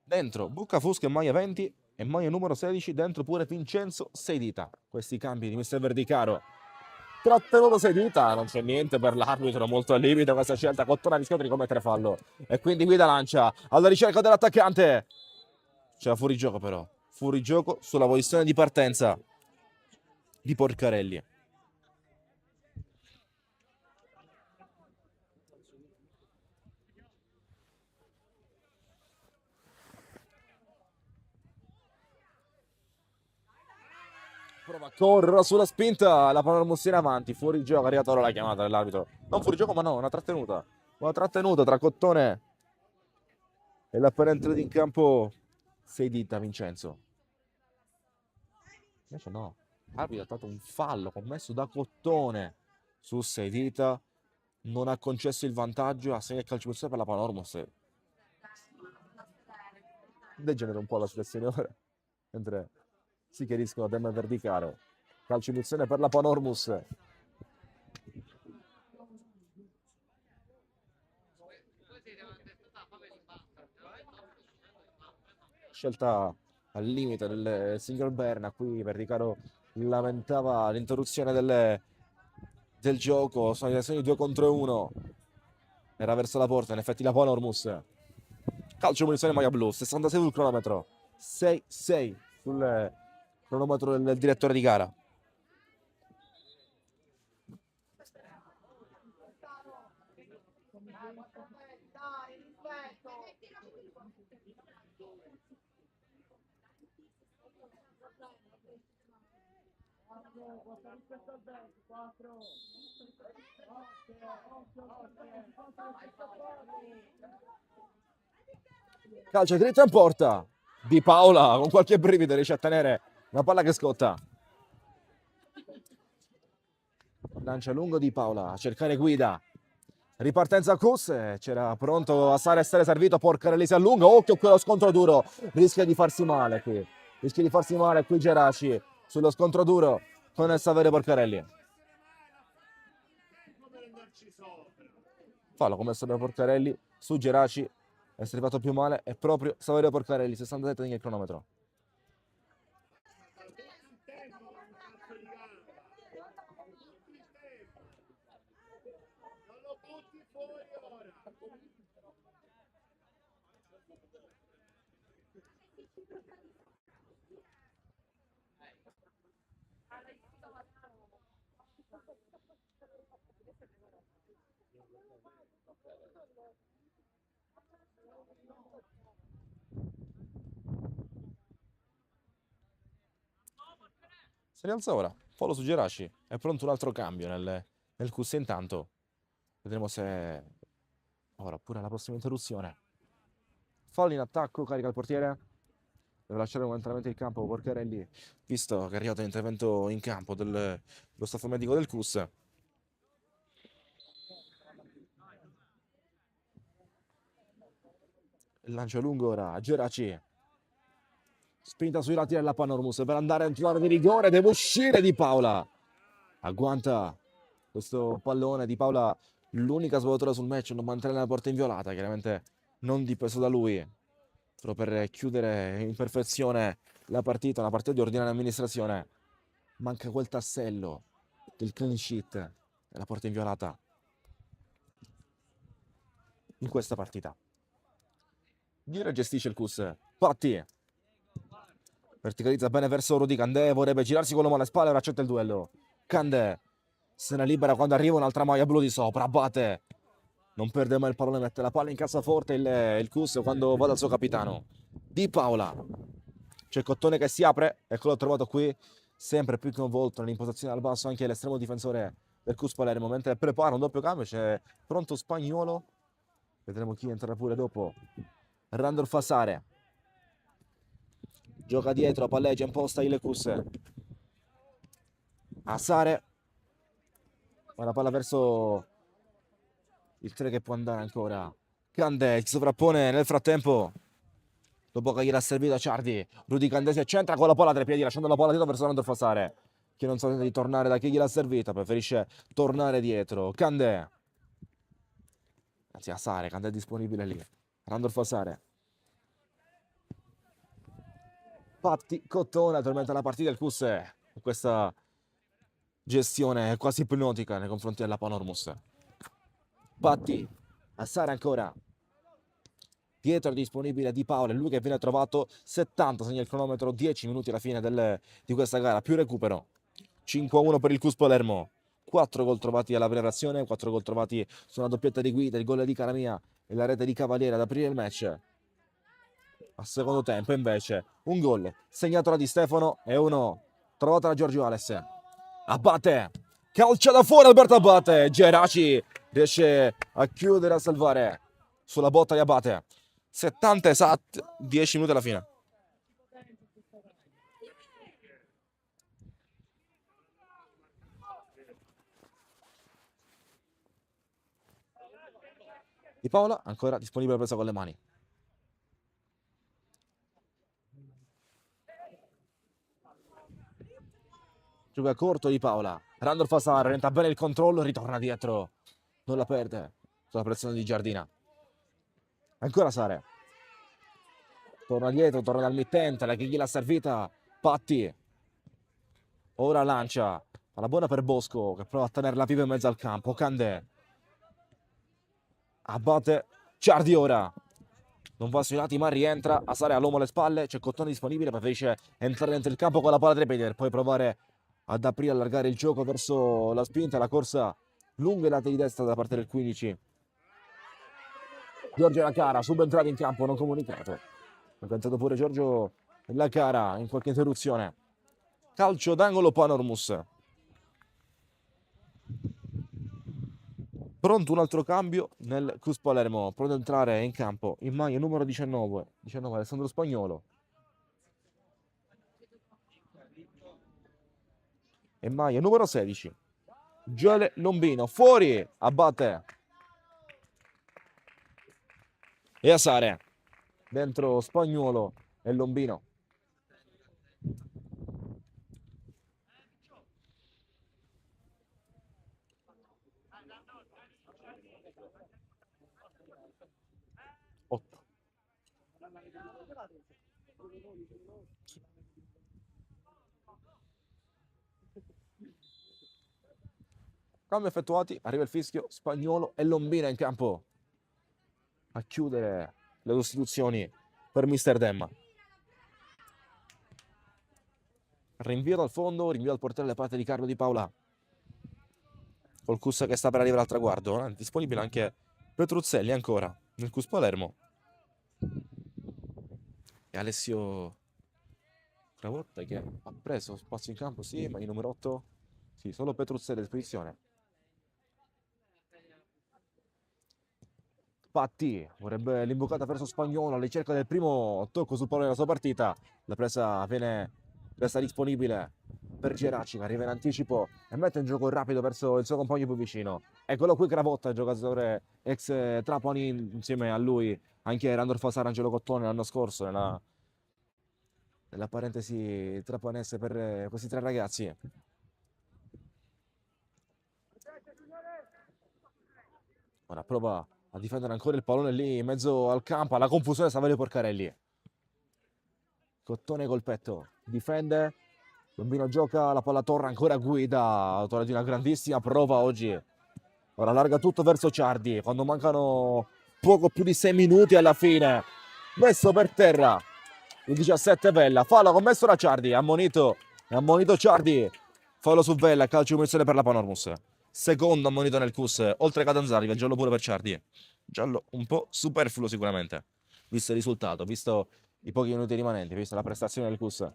A: Dentro Buccafusca in maglia 20 e maglia numero 16, dentro pure Vincenzo Sedita. Questi cambi di Mister Verdicaro. Trattenuto Sedita, non c'è niente per l'arbitro, molto al limite questa scelta. Cottone ha rischiato di commettere fallo e quindi guida lancia alla ricerca dell'attaccante. C'era fuori gioco però, fuori gioco sulla posizione di partenza. di Porcarelli. Prova a correre sulla spinta, la Panormus in avanti, fuori gioco, è arrivata ora la chiamata dell'arbitro. Non fuori gioco, ma no, una trattenuta. Una trattenuta tra Cottone e l'appena entrato in campo 6 dita Vincenzo. Invece no, l'arbitro ha dato un fallo commesso da Cottone su 6 dita, non ha concesso il vantaggio, a segno calcio per la Panormus. Degenera un po' la situazione ora, mentre si chiariscono tema verticale. Calcio in punizione per la Panormus. Scelta al limite del signor Berna, qui Verdicaro lamentava l'interruzione del gioco, sono le azioni 2 contro 1, era verso la porta, in effetti la Panormus. Calcio munizione maglia blu, 66 sul cronometro, 6-6 sul cronometro del direttore di gara. Calcio diritto in porta. Di Paola con qualche brivido riesce a tenere una palla che scotta. Lancia lungo di Paola a cercare guida. Ripartenza Cus, c'era pronto a essere servito, Porcarelli si allunga, occhio quello scontro duro, rischia di farsi male qui Geraci sullo scontro duro con il Saverio Porcarelli. Fallo commesso da Porcarelli su Geraci, è arrivato più male è proprio Saverio Porcarelli, 67 nel cronometro. Si rialza ora, fallo su Geraci, è pronto un altro cambio nel QS intanto. Vedremo se ora pure la prossima interruzione. Fallo in attacco, carica il portiere. Deve lasciare momentaneamente il campo Porcarelli, visto che è arrivato l'intervento in campo dello staff medico del CUS. Il lancio lungo ora, Geraci. Spinta sui lati della Panormus per andare in zona di rigore, deve uscire Di Paola. Agguanta questo pallone Di Paola, l'unica svoltura sul match, non mantenere la porta inviolata, chiaramente non dipeso da lui. Solo per chiudere in perfezione la partita, una partita di ordinaria amministrazione. Manca quel tassello del clean sheet della porta inviolata in questa partita. Gira gestisce il CUS. Patti verticalizza bene verso Rudy Candé, vorrebbe girarsi con l'uomo alle spalle, ora accetta il duello. Candé se ne libera quando arriva un'altra maglia blu di sopra, batte, non perde mai il pallone, mette la palla in cassaforte il CUS quando va dal suo capitano. Di Paola, c'è Cottone che si apre, eccolo trovato qui, sempre più coinvolto nell'impostazione al basso anche l'estremo difensore del CUS Palermo, mentre prepara un doppio cambio, c'è pronto Spagnuolo, vedremo chi entrerà pure dopo. Randolph Asare gioca dietro, palleggia, imposta il CUS. Asare, la palla verso il 3 che può andare ancora. Candé si sovrappone nel frattempo. Dopo che gliel'ha servito a Ciardi, Rudy Candé si accentra con la palla tra i piedi, lasciando la palla dietro verso Randolph Asare, che non sa di tornare da chi gliel'ha servita, preferisce tornare dietro. Candé, anzi Asare, Candé è disponibile lì. Randolph Asare. Patti Cottone tormenta la partita del CUS. Questa gestione quasi ipnotica nei confronti della Panormus. Patti, Asare ancora. Dietro è disponibile Di Paola, è lui che viene trovato 70, segna il cronometro, 10 minuti alla fine di questa gara, più recupero. 5-1 per il Cus Palermo. 4 gol trovati alla prima azione, 4 gol trovati su una doppietta di Guida, il gol di Calamia e la rete di Cavaliere ad aprire il match. A secondo tempo invece un gol segnato da Di Stefano e uno trovato da Giorgio Ales. Abate, calcia da fuori Alberto Abate, Geraci riesce a chiudere, a salvare sulla botta di Abate. 70 esatti, 10 minuti alla fine. Di Paola ancora disponibile presa con le mani. Gioca corto Di Paola. Randolph Asar renta bene il controllo, ritorna dietro. Non la perde sulla pressione di Giardina. Ancora Sare. Torna dietro, torna dal mittente, la che gliel'ha servita Patti. Ora lancia. Alla buona per Bosco che prova a tenerla viva in mezzo al campo. Candè. Abbatte Ciardi ora. Non va sui lati ma rientra. Asare all'uomo alle spalle. C'è Cottone disponibile. Preferisce entrare dentro il campo con la palla tra i piedi per poi provare ad aprire, allargare il gioco verso la spinta, la corsa lunga e lati di destra da parte del 15. Giorgio La Cara, subentrato in campo, non comunicato. Ha pensato pure Giorgio La Cara in qualche interruzione. Calcio d'angolo Panormus. Pronto un altro cambio nel Cus Palermo. Pronto ad entrare in campo in maglia numero 19. 19 Alessandro Spagnolo. E maglia numero 16. Gioele Lombino. Fuori. Abbatte. E Asare. Dentro Spagnuolo e Lombino. Cambio effettuati, arriva il fischio, Spagnolo e Lombina in campo a chiudere le sostituzioni per Mister Demma. Rinvio dal fondo, rinvio al portiere da parte di Carlo Di Paola. Col Cus che sta per arrivare al traguardo. Disponibile anche Petruzzelli ancora nel Cus Palermo. E Alessio Cravotta che ha preso spazio in campo, sì, ma il numero 8, sì, solo Petruzzelli a disposizione. Patti vorrebbe l'imbocata verso Spagnolo alla ricerca del primo tocco sul pallone della sua partita. La presa resta disponibile per Geraci che arriva in anticipo e mette in gioco rapido verso il suo compagno più vicino. Eccolo qui Cravotta, il giocatore ex Trapani, insieme a lui anche Randolfo Fasar, Angelo Cottone l'anno scorso nella parentesi trapanese per questi tre ragazzi. Ora prova a difendere ancora il pallone lì in mezzo al campo, alla confusione Saverio Porcarelli. Cottone col petto, difende, Lombino gioca, la palla torna ancora Guida, autore di una grandissima prova oggi. Ora allarga tutto verso Ciardi, quando mancano poco più di 6 minuti alla fine. Messo per terra, il 17 Vella, fallo commesso da Ciardi, ammonito Ciardi. Fallo su Vella, calcio di punizione per la Panormus. Secondo ammonito nel Cus, oltre a Catanzari, il giallo pure per Ciardi. Giallo un po' superfluo sicuramente, visto il risultato, visto i pochi minuti rimanenti, visto la prestazione del Cus.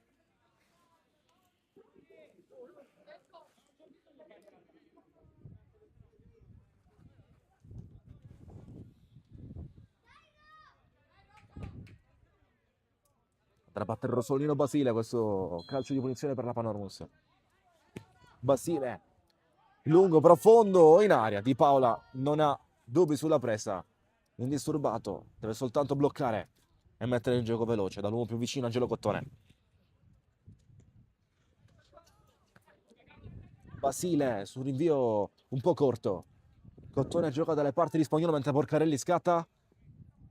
A: Tra battere Rosolino Basile, questo calcio di punizione per la Panormus. Basile, lungo, profondo, in aria. Di Paola non ha dubbi sulla presa. Indisturbato, deve soltanto bloccare e mettere in gioco veloce dall'uomo più vicino, Angelo Cottone. Basile su rinvio un po' corto. Cottone gioca dalle parti di Spagnolo mentre Porcarelli scatta.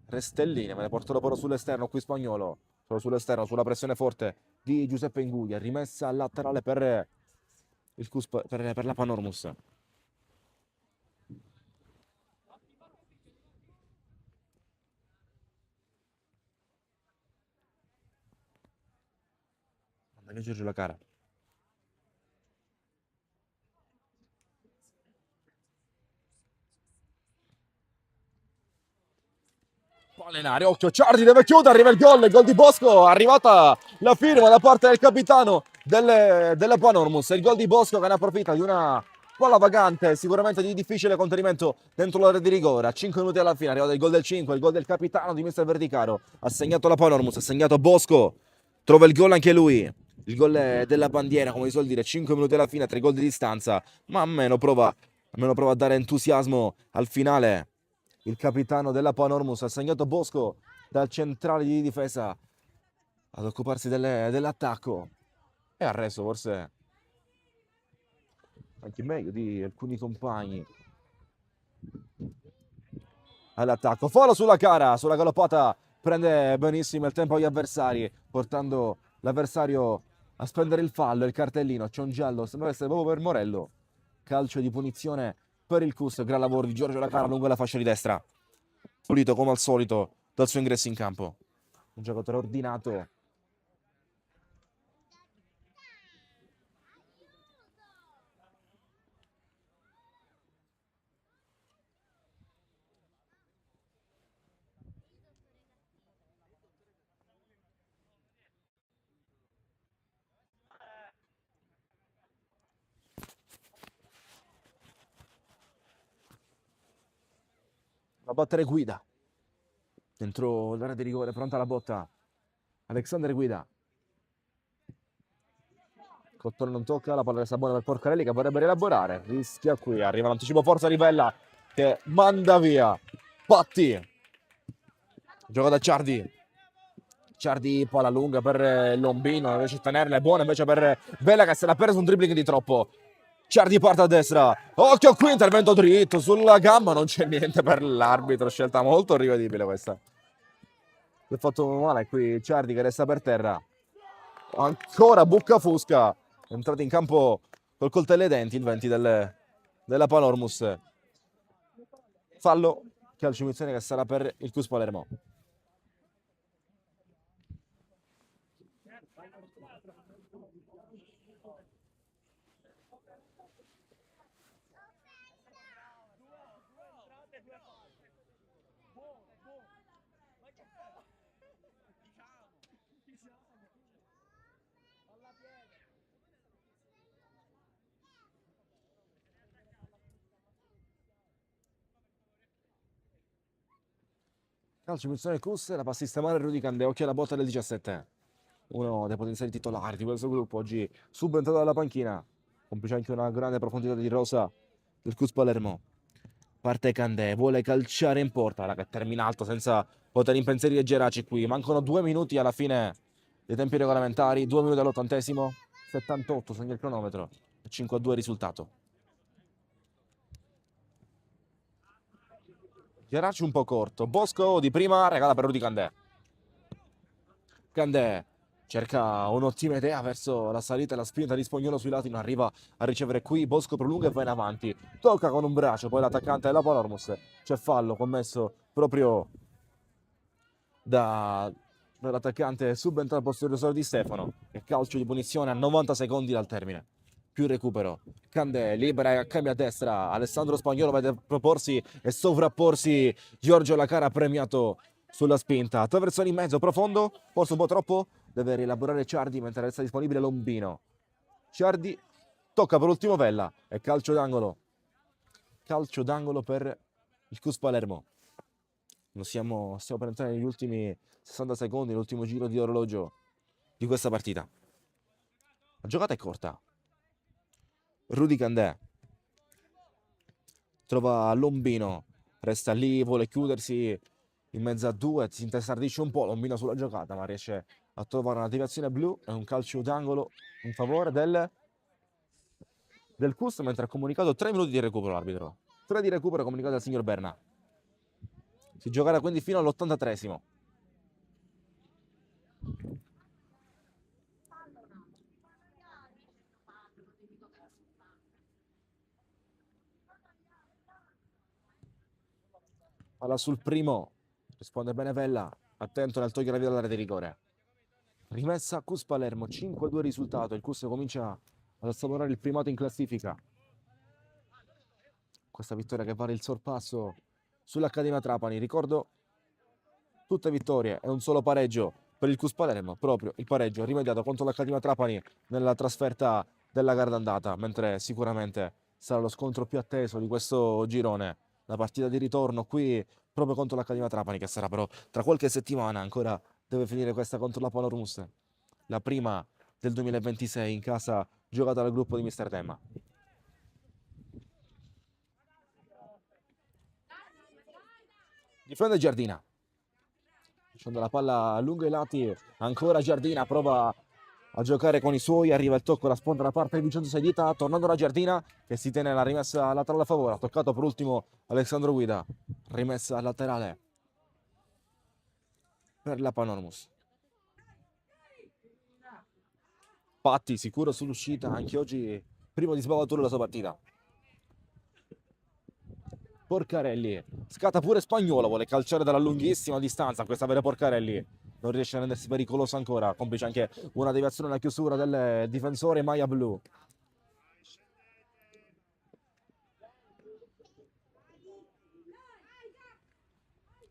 A: Restellini, me ne porterò però sull'esterno qui Spagnolo. Solo sull'esterno, sulla pressione forte di Giuseppe Inguglia. Rimessa al laterale per per la Panormus. Manda via Giorgio La Cara. Palla in aria, occhio, Ciardi deve chiudere, arriva il gol di Bosco, arrivata la firma da parte del capitano della Panormus, il gol di Bosco che ne approfitta di una palla vagante, sicuramente di difficile contenimento dentro l'area di rigore, a 5 minuti alla fine, arriva il gol del 5, il gol del capitano di Mister Verdicaro, ha segnato la Panormus, ha segnato Bosco, trova il gol anche lui, il gol della bandiera, come si suol dire, 5 minuti alla fine, 3 gol di distanza, ma almeno prova a dare entusiasmo al finale. Il capitano della Panormus ha segnato Bosco dal centrale di difesa ad occuparsi dell'attacco e ha reso forse anche meglio di alcuni compagni all'attacco. Fallo sulla cara, sulla galoppata, prende benissimo il tempo agli avversari, portando l'avversario a spendere il fallo, il cartellino. C'è un giallo, sembra essere proprio per Morello. Calcio di punizione per il Cus, gran lavoro di Giorgio La Cara lungo la fascia di destra. Pulito come al solito dal suo ingresso in campo. Un giocatore ordinato. Va a battere Guida. Dentro l'area di rigore, pronta la botta. Alexander Guida. Cottone non tocca, la palla resta buona per Porcarelli che vorrebbe rielaborare. Rischia qui, arriva l'anticipo forza Rivella che manda via Patti. Gioca da Ciardi. Ciardi palla lunga per Lombino, non riesce a tenerla, è buona invece per Vela che se l'ha preso un dribbling di troppo. Ciardi parte a destra, occhio qui, intervento dritto sulla gamba, non c'è niente per l'arbitro, scelta molto rivedibile questa. Si è fatto male qui Ciardi che resta per terra. Ancora Buccafusca, è entrato in campo col coltello ai denti il 20 della Panormus. Fallo, calcio di punizione che sarà per il Cus Palermo. Calcio di punizione Cus, la passa sistemare Rudy Candé, occhio alla botta del 17. Uno dei potenziali titolari di questo gruppo, oggi subentrato dalla panchina, complice anche una grande profondità di rosa del Cus Palermo. Parte Candé, vuole calciare in porta, ora che termina alto senza poter impensierire Geraci qui. Mancano 2 minuti alla fine dei tempi regolamentari, 2 minuti all'80°, 78 segna il cronometro, 5-2 risultato. Geraci un po' corto, Bosco di prima regala per Rudy Candé. Candé cerca un'ottima idea verso la salita e la spinta di Spognolo sui lati, non arriva a ricevere qui, Bosco prolunga e va in avanti, tocca con un braccio, poi l'attaccante della Panormus, c'è fallo commesso proprio dall'attaccante subentrato al posto di Stefano, e calcio di punizione a 90 secondi dal termine. Più recupero, Candé libera e cambia a destra, Alessandro Spagnolo vede proporsi e sovrapporsi Giorgio La Cara premiato sulla spinta, traversone in mezzo, profondo, forse un po' troppo, deve rielaborare Ciardi mentre resta disponibile Lombino. Ciardi tocca per ultimo Vella e calcio d'angolo per il Cus Palermo. Stiamo per entrare negli ultimi 60 secondi, l'ultimo giro di orologio di questa partita. La giocata è corta. Rudy Candé trova Lombino, resta lì, vuole chiudersi in mezzo a due, si intestardisce un po', Lombino sulla giocata, ma riesce a trovare una deviazione blu e un calcio d'angolo in favore del Cus, mentre ha comunicato 3 minuti di recupero l'arbitro. 3 di recupero comunicato dal signor Berna. Si giocherà quindi fino all'83°. Palla sul primo, risponde bene Vella, attento nel togliere via dall'area di rigore. Rimessa Cus Palermo, 5-2 risultato, il Cus comincia ad assaporare il primato in classifica. Questa vittoria che vale il sorpasso sull'Accademia Trapani, ricordo tutte vittorie e un solo pareggio per il CUS Palermo, proprio il pareggio rimediato contro l'Accademia Trapani nella trasferta della gara d'andata, mentre sicuramente sarà lo scontro più atteso di questo girone, la partita di ritorno qui proprio contro l'Accademia Trapani, che sarà però tra qualche settimana. Ancora deve finire questa contro la Panormus, la prima del 2026 in casa, giocata dal gruppo di Mister Tema. Difende Giardina, lasciando la palla lungo i lati, ancora Giardina prova a giocare con i suoi, arriva il tocco, la sponda da parte di Vincenzo Saidita, tornando la Giardina che si tiene la rimessa laterale a favore, ha toccato per ultimo Alessandro Guida, rimessa laterale per la Panormus. Patti sicuro sull'uscita, anche oggi primo di sbavatura della sua partita. Porcarelli, scatta pure Spagnuolo, vuole calciare dalla lunghissima distanza, questa vera Porcarelli non riesce a rendersi pericoloso ancora, complice anche una deviazione alla chiusura del difensore Maia Blu.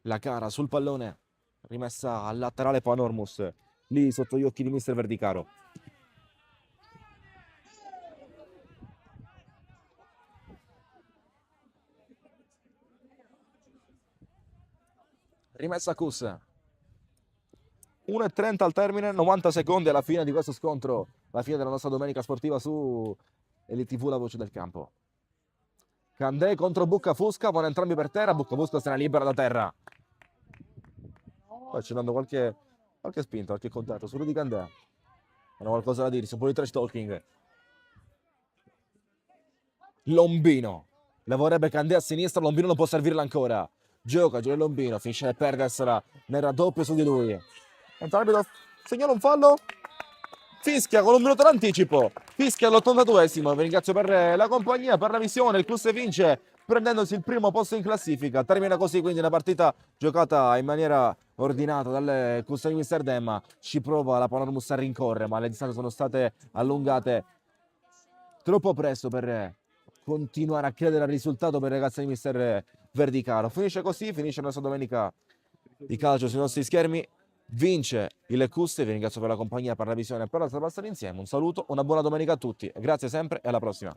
A: La cara sul pallone, rimessa al laterale Panormus, lì sotto gli occhi di mister Verdicaro. Rimessa Cus. 1:30 al termine, 90 secondi alla fine di questo scontro, la fine della nostra domenica sportiva su LTV, la voce del campo. Candé contro Buccafusca, vanno entrambi per terra, Buccafusca se ne libera da terra. Poi c'è dando qualche spinta, qualche contatto su Rudy Candé. Hanno qualcosa da dirsi, un po' di trash talking. Lombino, lavorerebbe Candé a sinistra, Lombino non può servirla ancora. Gioca Giulio Lombino, finisce per perdersela nel raddoppio su di lui. L'arbitro segnala un fallo, fischia con un minuto d'anticipo, fischia all'82esimo. Vi ringrazio per la compagnia, per la visione. Il CUS vince prendendosi il primo posto in classifica. Termina così quindi una partita giocata in maniera ordinata dal CUS di Mister Demma. Ci prova la Panormus a rincorrere, ma le distanze sono state allungate troppo presto per continuare a credere al risultato per i ragazzi di Mister Verdicaro. Finisce così, finisce la nostra domenica di calcio sui nostri schermi. Vince il CUS, vi ringrazio per la compagnia, per la visione e per la passare insieme. Un saluto, una buona domenica a tutti, grazie sempre e alla prossima.